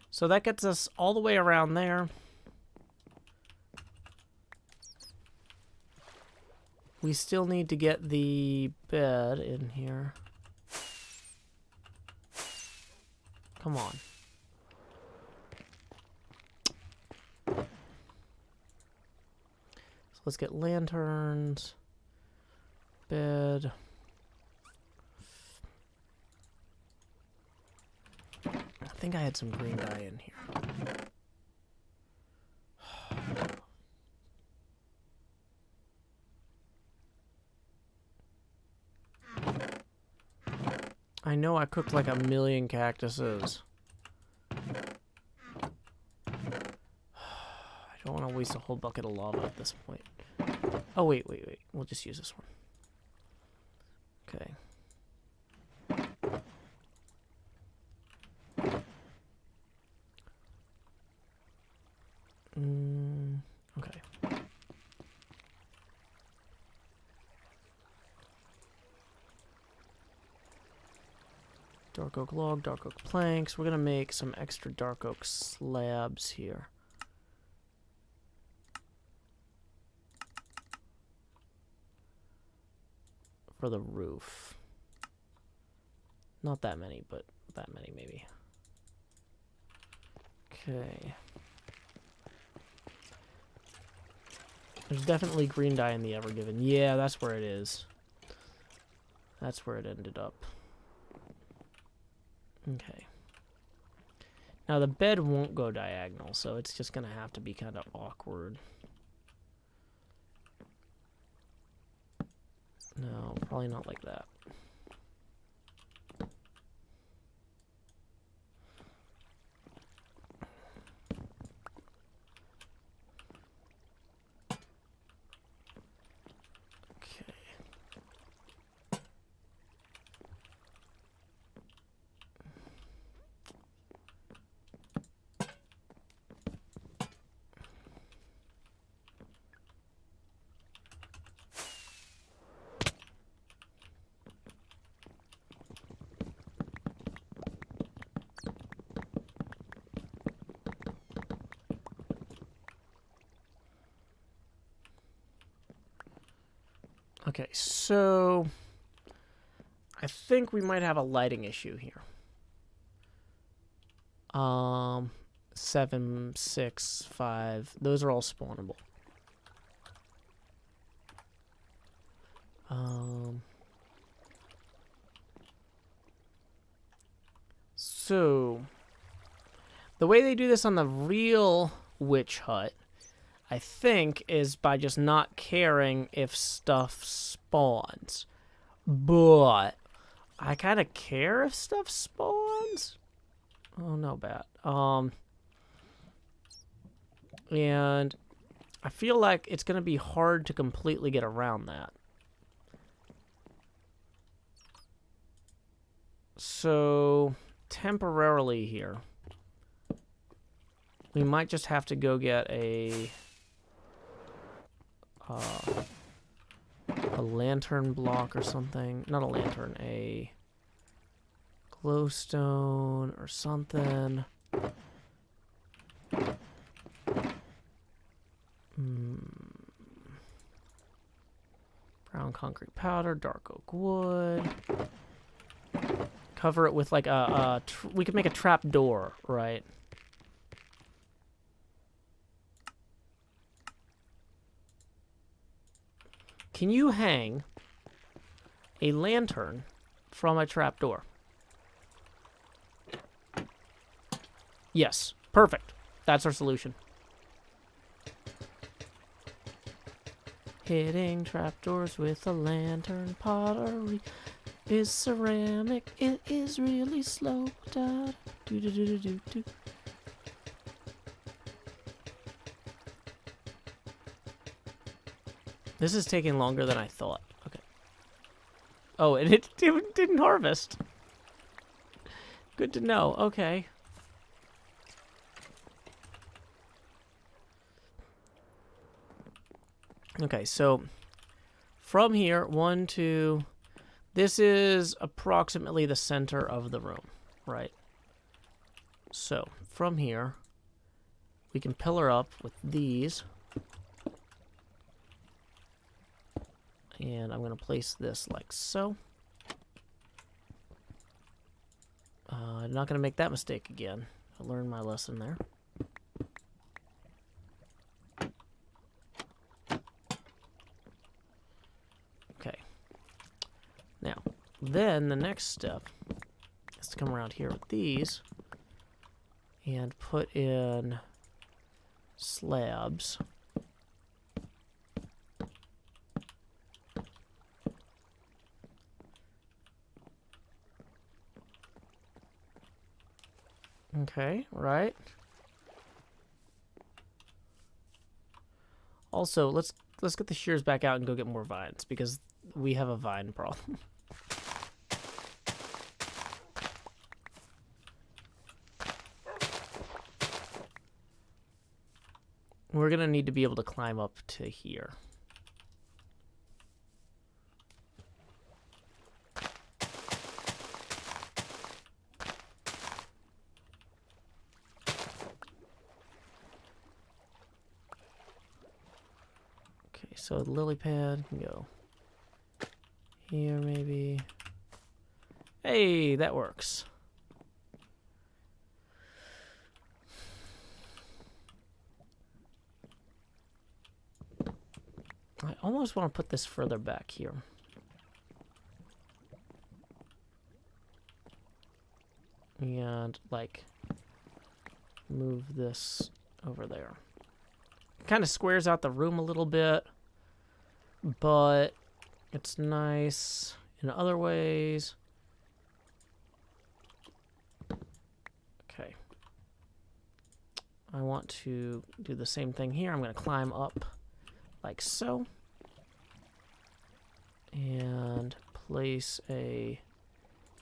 so that gets us all the way around there. We still need to get the bed in here. Come on. So let's get lanterns, bed. I think I had some green dye in here. I know I cooked like 1,000,000 cactuses. I don't want to waste a whole bucket of lava at this point. Oh, wait. We'll just use this one. Okay. Okay. Dark oak log, dark oak planks. We're going to make some extra dark oak slabs here. For the roof. Not that many, but that many maybe. Okay. There's definitely green dye in the Ever Given. Yeah, that's where it is. That's where it ended up. Okay. Now the bed won't go diagonal, so it's just going to have to be kind of awkward. No, probably not like that. Okay, so I think we might have a lighting issue here. 7, 6, 5. Those are all spawnable. So the way they do this on the real witch hut, I think, is by just not caring if stuff spawns. But I kind of care if stuff spawns. Oh, no bad. And I feel like it's going to be hard to completely get around that. So, temporarily here, we might just have to go get a lantern block or something. Not a lantern, a glowstone or something. Brown concrete powder, dark oak wood. Cover it with like we could make a trap door, right? Can you hang a lantern from a trap door? Yes, perfect. That's our solution. Hitting trapdoors with a lantern pottery is ceramic. It is really slow. Da, do, do, do, do, do, do. This is taking longer than I thought. Okay. Oh, and it didn't harvest. Good to know. Okay. Okay, so from here, 1, 2, this is approximately the center of the room, right? So from here, we can pillar up with these. And I'm going to place this like so. I'm not going to make that mistake again. I learned my lesson there. Okay. Now, then the next step is to come around here with these and put in slabs. Okay, right. Also, let's get the shears back out and go get more vines because we have a vine problem. We're gonna need to be able to climb up to here. So the lily pad can go here maybe. Hey, that works. I almost want to put this further back here. And like move this over there. Kind of squares out the room a little bit. But it's nice in other ways. Okay. I want to do the same thing here. I'm going to climb up like so. And place a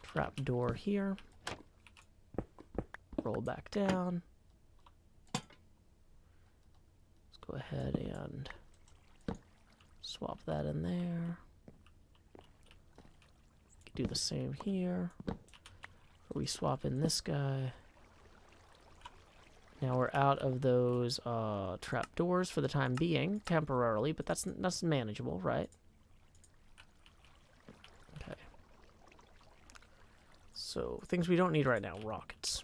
trapdoor here. Roll back down. Let's go ahead and swap that in there. Do the same here. We swap in this guy. Now we're out of those trap doors for the time being, temporarily, but that's manageable, right? So, things we don't need right now. Rockets.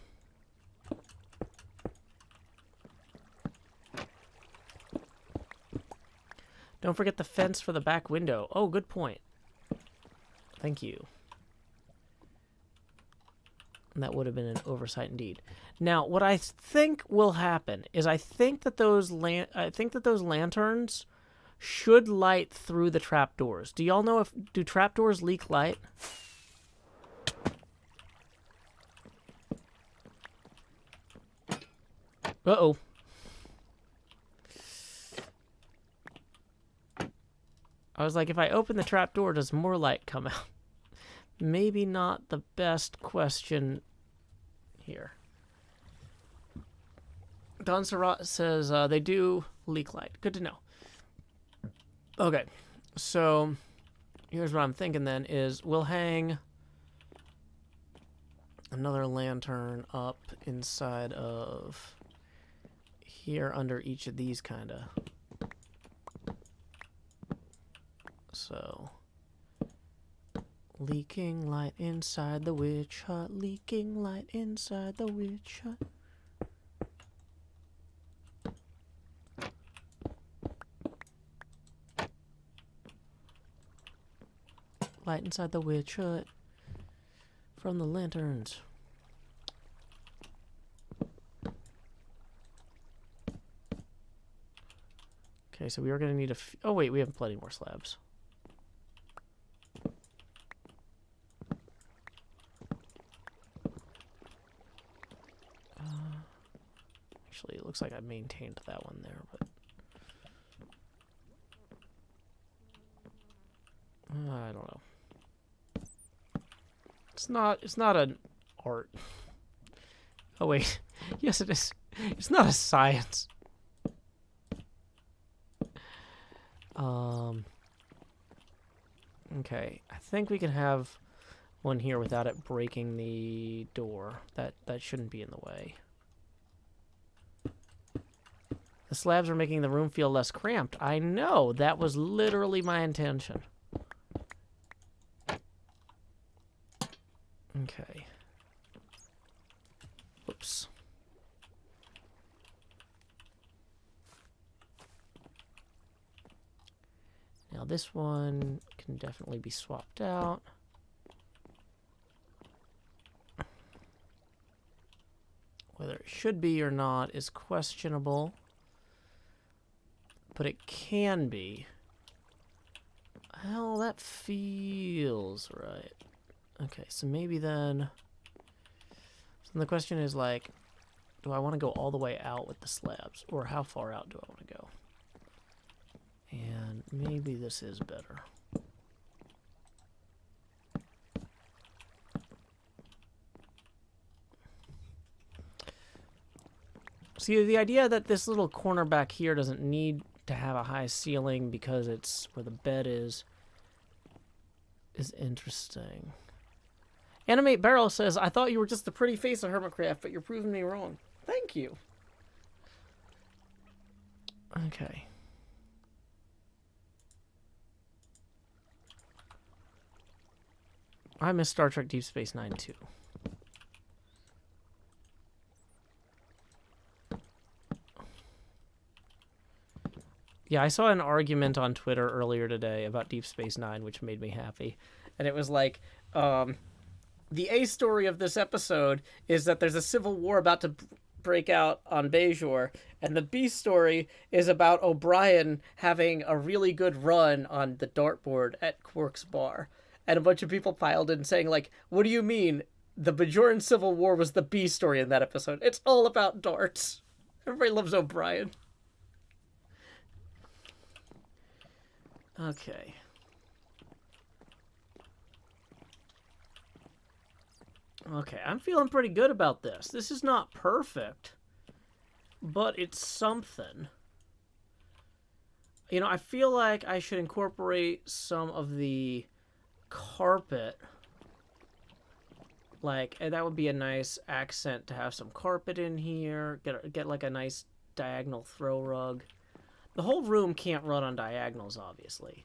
Don't forget the fence for the back window. Oh, good point. Thank you. That would have been an oversight indeed. Now, what I think will happen is I think that those lanterns should light through the trapdoors. Do y'all know do trapdoors leak light? Uh-oh. I was like, if I open the trapdoor, does more light come out? Maybe not the best question here. Don Surratt says they do leak light. Good to know. Okay, so here's what I'm thinking then is we'll hang another lantern up inside of here under each of these kind of. So, leaking light inside the witch hut, leaking light inside the witch hut. Light inside the witch hut from the lanterns. Okay, so we are going to need a... Oh, wait, we have plenty more slabs. Actually, it looks like I maintained that one there, but... I don't know. It's not an art. Oh, wait. Yes, it is. It's not a science. Okay. I think we can have one here without it breaking the door. That shouldn't be in the way. The slabs are making the room feel less cramped. I know. That was literally my intention. Okay. Whoops. Now this one can definitely be swapped out. Whether it should be or not is questionable. But it can be. Well, that feels right. Okay, so maybe then... So the question is, like, do I want to go all the way out with the slabs? Or how far out do I want to go? And maybe this is better. See, the idea that this little corner back here doesn't need to have a high ceiling because it's where the bed is interesting. Animate Barrel says, I thought you were just the pretty face of HermitCraft, but you're proving me wrong. Thank you. Okay. I miss Star Trek Deep Space Nine too. Yeah, I saw an argument on Twitter earlier today about Deep Space Nine, which made me happy. And it was like, the A story of this episode is that there's a civil war about to break out on Bajor, and the B story is about O'Brien having a really good run on the dartboard at Quark's bar. And a bunch of people piled in saying, like, what do you mean? The Bajoran Civil War was the B story in that episode. It's all about darts. Everybody loves O'Brien. Okay. Okay, I'm feeling pretty good about this. This is not perfect, but it's something. You know, I feel like I should incorporate some of the carpet. Like, and that would be a nice accent to have some carpet in here. Get like a nice diagonal throw rug. The whole room can't run on diagonals, obviously.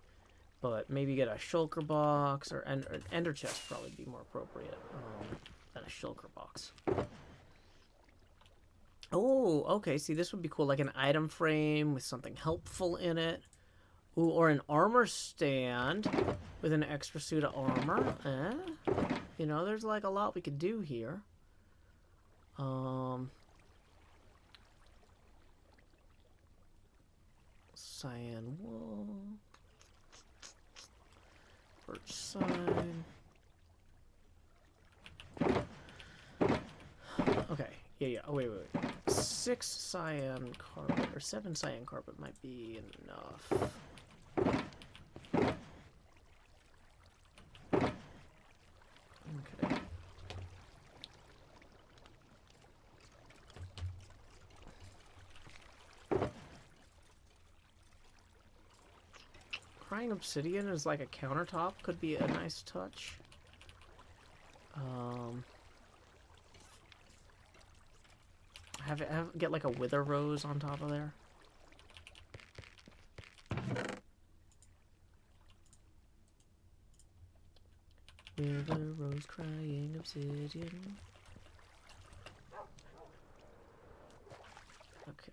But maybe get a shulker box or an ender chest probably be more appropriate. than a shulker box. Oh, okay. See, this would be cool. Like an item frame with something helpful in it. Ooh, or an armor stand with an extra suit of armor. You know, there's like a lot we could do here. Cyan wool. Birch sign. Okay. Yeah. Oh, wait. 6 cyan carpet, or 7 cyan carpet might be enough. Okay. Crying obsidian is like a countertop. Could be a nice touch. Get like a wither rose on top of there. Wither rose, crying obsidian. Okay.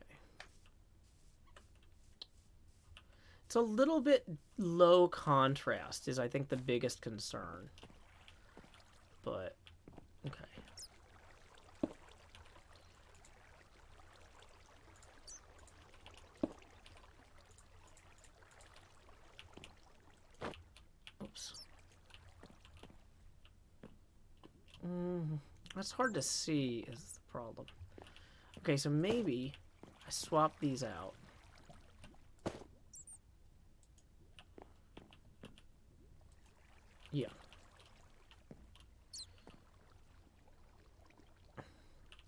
It's a little bit low contrast is, I think, the biggest concern. But, okay. Oops. That's hard to see is the problem. Okay, so maybe I swap these out. Yeah.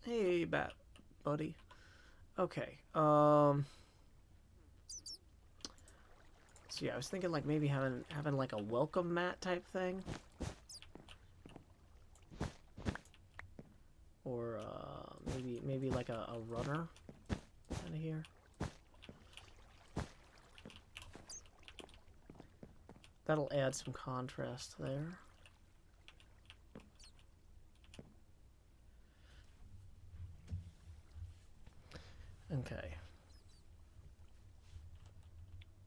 Hey, bat buddy. Okay. So yeah, I was thinking like maybe having like a welcome mat type thing. Or maybe like a runner kind of here. That'll add some contrast there. Okay.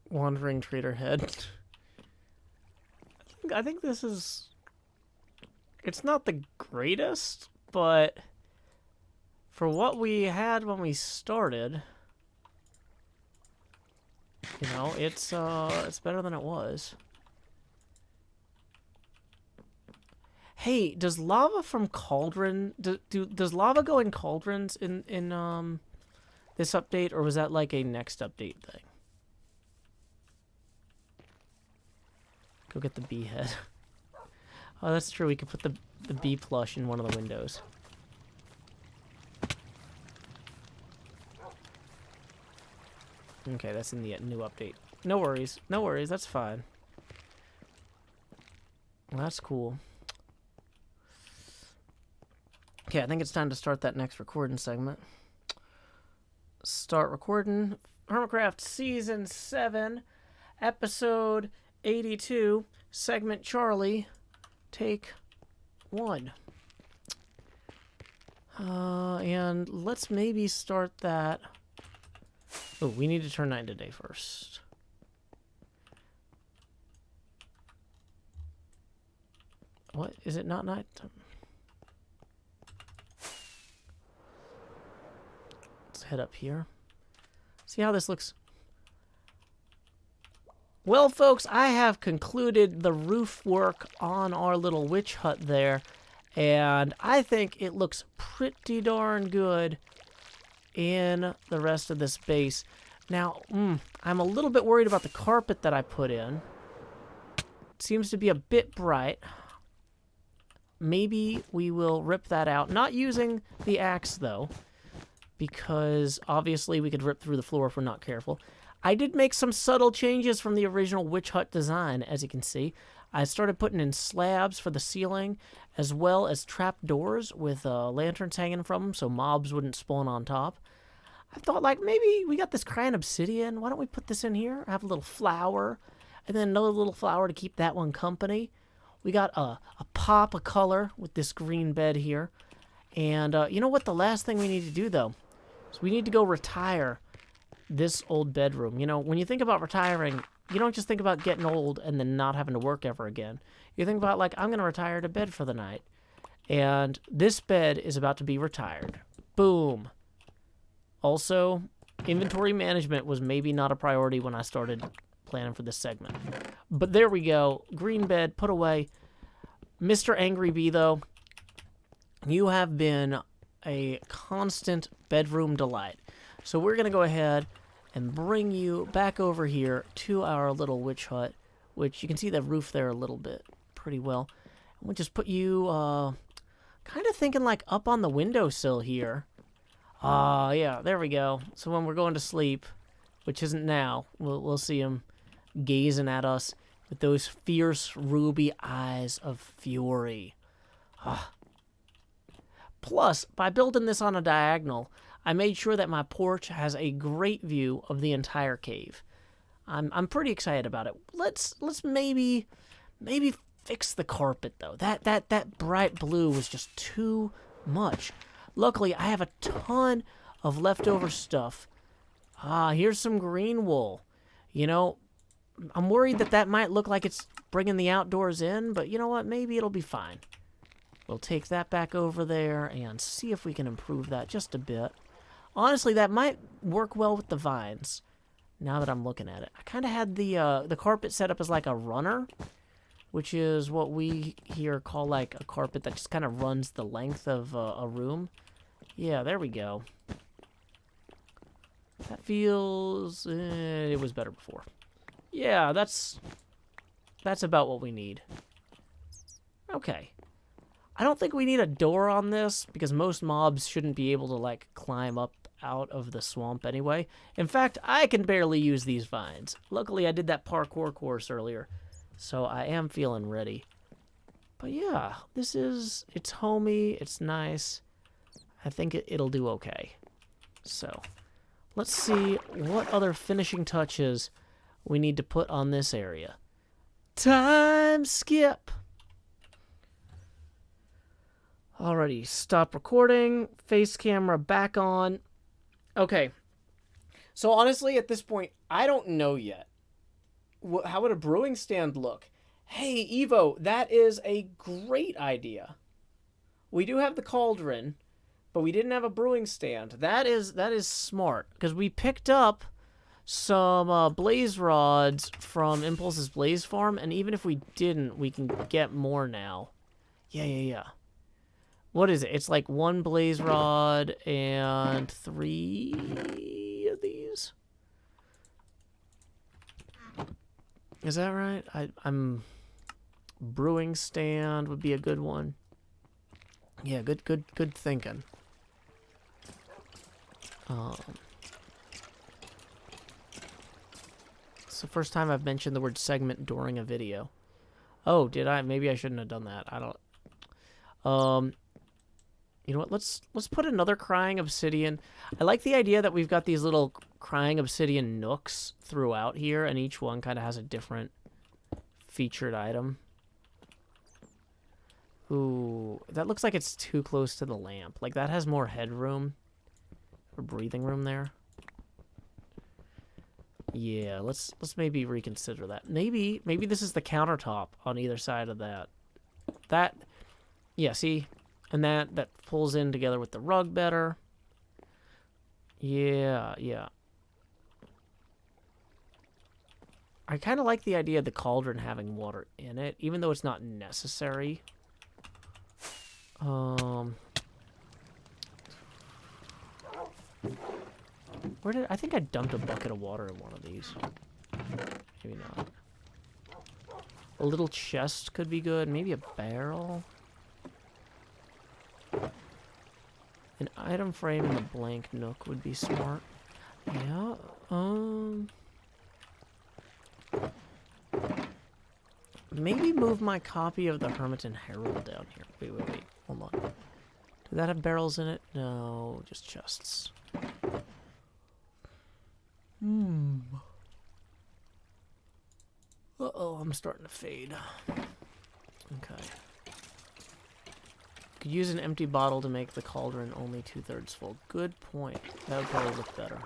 Wandering trader head. I think this is... It's not the greatest, but for what we had when we started, you know, it's better than it was. Hey, does lava from cauldron does lava go in cauldrons in this update, or was that like a next update thing? Go get the bee head. Oh, that's true. We could put the bee plush in one of the windows. Okay, that's in the new update. No worries. No worries. That's fine. Well, that's cool. Okay, I think it's time to start that next recording segment. Start recording. HermitCraft Season 7, Episode 82, Segment Charlie, Take 1. And let's maybe start that... Oh, we need to turn night into day first. What? Is it not night? Let's head up here. See how this looks. Well, folks, I have concluded the roof work on our little witch hut there, and I think it looks pretty darn good in the rest of this base. Now, I'm a little bit worried about the carpet that I put in. It seems to be a bit bright. Maybe we will rip that out. Not using the axe, though, because obviously we could rip through the floor if we're not careful. I did make some subtle changes from the original witch hut design, as you can see. I started putting in slabs for the ceiling, as well as trap doors with lanterns hanging from them so mobs wouldn't spawn on top. I thought, like, maybe we got this crying obsidian. Why don't we put this in here? Have a little flower, and then another little flower to keep that one company. We got a pop of color with this green bed here. And you know what? The last thing we need to do, though, is we need to go retire this old bedroom. You know, when you think about retiring, you don't just think about getting old and then not having to work ever again. You think about, like, I'm going to retire to bed for the night. And this bed is about to be retired. Boom. Also, inventory management was maybe not a priority when I started planning for this segment. But there we go. Green bed put away. Mr. Angry Bee, though, you have been a constant bedroom delight. So we're going to go ahead and bring you back over here to our little witch hut, which you can see the roof there a little bit pretty well. And we'll just put you kind of thinking like up on the windowsill here. Yeah, there we go. So when we're going to sleep, which isn't now, we'll see him gazing at us with those fierce ruby eyes of fury. Plus, by building this on a diagonal, I made sure that my porch has a great view of the entire cave. I'm pretty excited about it. Let's maybe fix the carpet though. That bright blue was just too much. Luckily, I have a ton of leftover stuff. Here's some green wool. You know, I'm worried that might look like it's bringing the outdoors in, but you know what? Maybe it'll be fine. We'll take that back over there and see if we can improve that just a bit. Honestly, that might work well with the vines, now that I'm looking at it. I kind of had the carpet set up as like a runner, which is what we here call like a carpet that just kind of runs the length of a room. Yeah, there we go. That feels... it was better before. Yeah, that's about what we need. Okay. I don't think we need a door on this, because most mobs shouldn't be able to, like, climb up out of the swamp anyway. In fact, I can barely use these vines. Luckily, I did that parkour course earlier, so I am feeling ready. But yeah, it's homey, it's nice. I think it'll do okay. So, let's see what other finishing touches we need to put on this area. Time skip! Alrighty, stop recording, face camera back on. Okay, so honestly, at this point, I don't know yet. How would a brewing stand look? Hey, Evo, that is a great idea. We do have the cauldron, but we didn't have a brewing stand. That is smart, because we picked up some blaze rods from Impulse's Blaze Farm, and even if we didn't, we can get more now. Yeah. What is it? It's like 1 blaze rod and 3 of these. Is that right? I'm brewing stand would be a good one. Yeah, good thinking. It's the first time I've mentioned the word segment during a video. Oh, did I? Maybe I shouldn't have done that. I don't. You know what? Let's put another crying obsidian. I like the idea that we've got these little crying obsidian nooks throughout here, and each one kind of has a different featured item. Ooh, that looks like it's too close to the lamp. Like, that has more headroom or breathing room there. Yeah, let's maybe reconsider that. Maybe this is the countertop on either side of that. Yeah, see? And that pulls in together with the rug better. Yeah. I kind of like the idea of the cauldron having water in it, even though it's not necessary. I think I dumped a bucket of water in one of these. Maybe not. A little chest could be good. Maybe a barrel. An item frame in the blank nook would be smart. Yeah, maybe move my copy of the Hermit and Herald down here. Wait. Hold on. Do that have barrels in it? No, just chests. Uh-oh, I'm starting to fade. Okay. Could use an empty bottle to make the cauldron only 2/3 full. Good point. That would probably look better.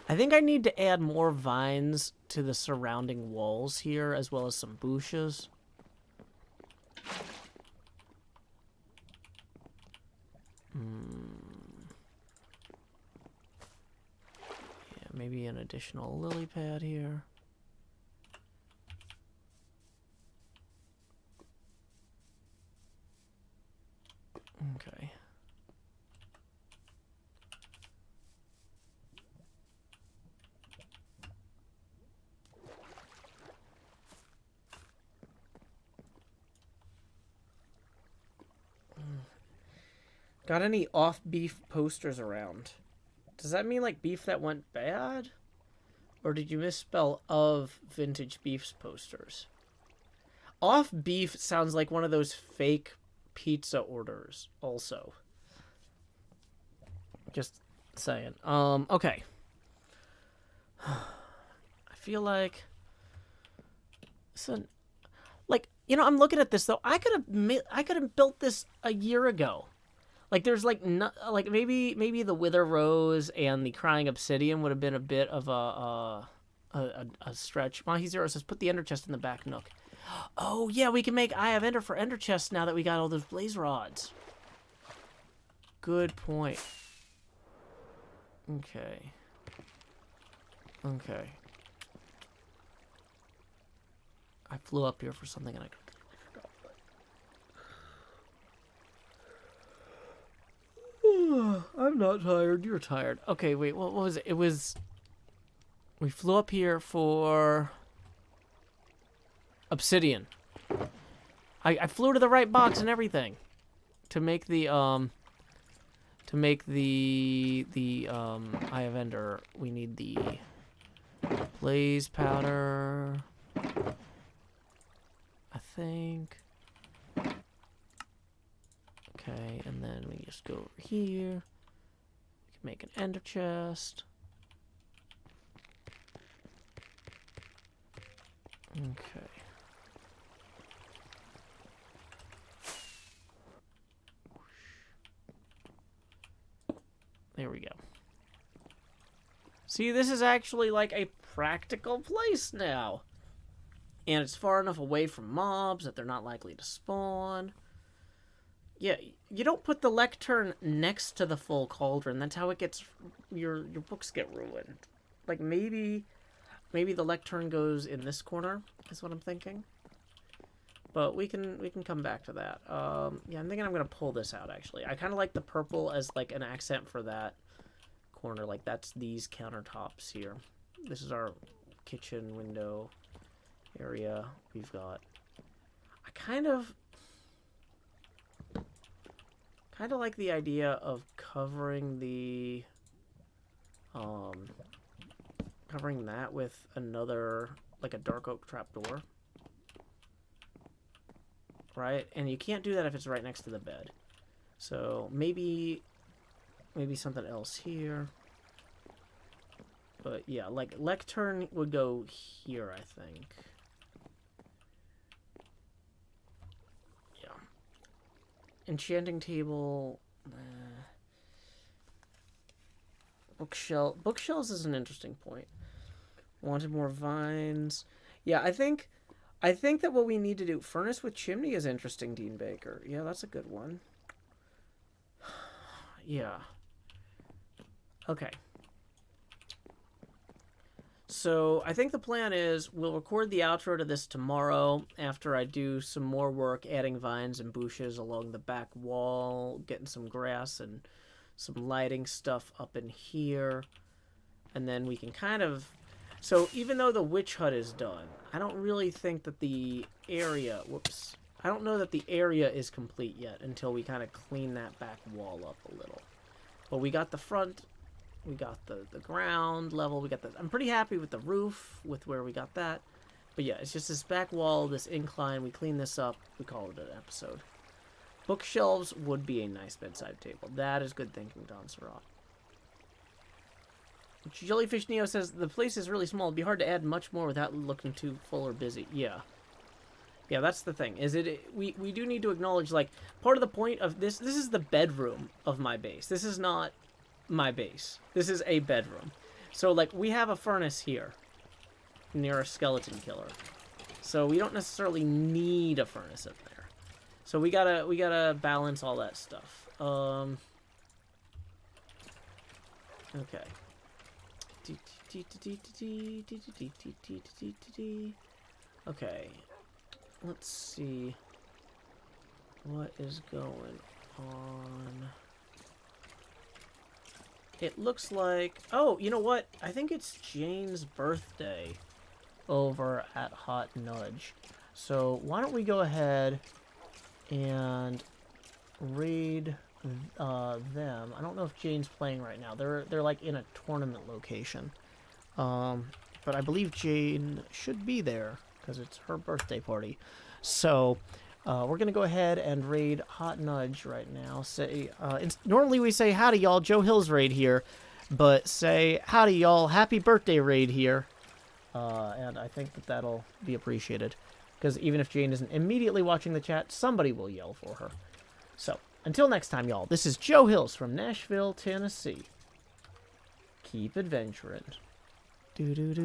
I think I need to add more vines to the surrounding walls here, as well as some bushes. Yeah, maybe an additional lily pad here. Okay. Got any off-beef posters around? Does that mean like beef that went bad? Or did you misspell of vintage beef's posters? Off-beef sounds like one of those fake pizza orders also. Just saying. Okay. I feel like... Like, you know, I'm looking at this though. I could have built this a year ago. Like, there's like like maybe the Wither Rose and the Crying Obsidian would have been a bit of a stretch. Mahi Zero says, put the ender chest in the back nook. Oh yeah, we can make Eye of Ender for ender chests now that we got all those blaze rods. Good point. Okay. Okay. I flew up here for something and I I'm not tired. You're tired. Okay, wait. What was it? It was... We flew up here for... Obsidian. I flew to the right box and everything. To make the, Eye of Ender, we need the... Blaze powder... I think... Okay, and then we just go over here. We can make an ender chest. Okay. There we go. See, this is actually like a practical place now. And it's far enough away from mobs that they're not likely to spawn. Yeah, you don't put the lectern next to the full cauldron. That's how it gets... Your books get ruined. Like, maybe the lectern goes in this corner, is what I'm thinking. But we can come back to that. Yeah, I'm thinking I'm going to pull this out, actually. I kind of like the purple as, like, an accent for that corner. Like, that's these countertops here. This is our kitchen window area. We've got... I kind of like the idea of covering the covering that with another, like a dark oak trapdoor, right? And you can't do that if it's right next to the bed. So maybe something else here. But yeah, like lectern would go here, I think. Enchanting table, bookshelves is an interesting point. Wanted more vines. Yeah, I think that what we need to do, furnace with chimney is interesting, Dean Baker. Yeah, that's a good one. Yeah. Okay. So I think the plan is we'll record the outro to this tomorrow after I do some more work adding vines and bushes along the back wall, getting some grass and some lighting stuff up in here. And then we can kind of... So even though the witch hut is done, I don't really think that the area... Whoops. I don't know that the area is complete yet until we kind of clean that back wall up a little. But we got the front... We got the ground level. We got the... I'm pretty happy with the roof, with where we got that. But yeah, it's just this back wall, this incline. We clean this up. We call it an episode. Bookshelves would be a nice bedside table. That is good thinking, Don Surratt. Jellyfish Neo says, the place is really small. It'd be hard to add much more without looking too full or busy. Yeah. Yeah, that's the thing. We do need to acknowledge, like, part of the point of this is the bedroom of my base. This is not my base. This is a bedroom. So, like, we have a furnace here near a skeleton killer. So we don't necessarily need a furnace up there. So we gotta balance all that stuff. Okay. Okay. Let's see what is going on. It looks like... Oh, you know what? I think it's Jane's birthday over at Hot Nudge. So why don't we go ahead and raid them. I don't know if Jane's playing right now. They're like in a tournament location. But I believe Jane should be there because it's her birthday party. So we're gonna go ahead and raid Hot Nudge right now. Say normally we say howdy y'all, Joe Hill's raid here, but say howdy y'all, happy birthday raid here. And I think that that'll be appreciated because even if Jane isn't immediately watching the chat, somebody will yell for her. So until next time, y'all, this is Joe Hills from Nashville, Tennessee. Keep adventuring.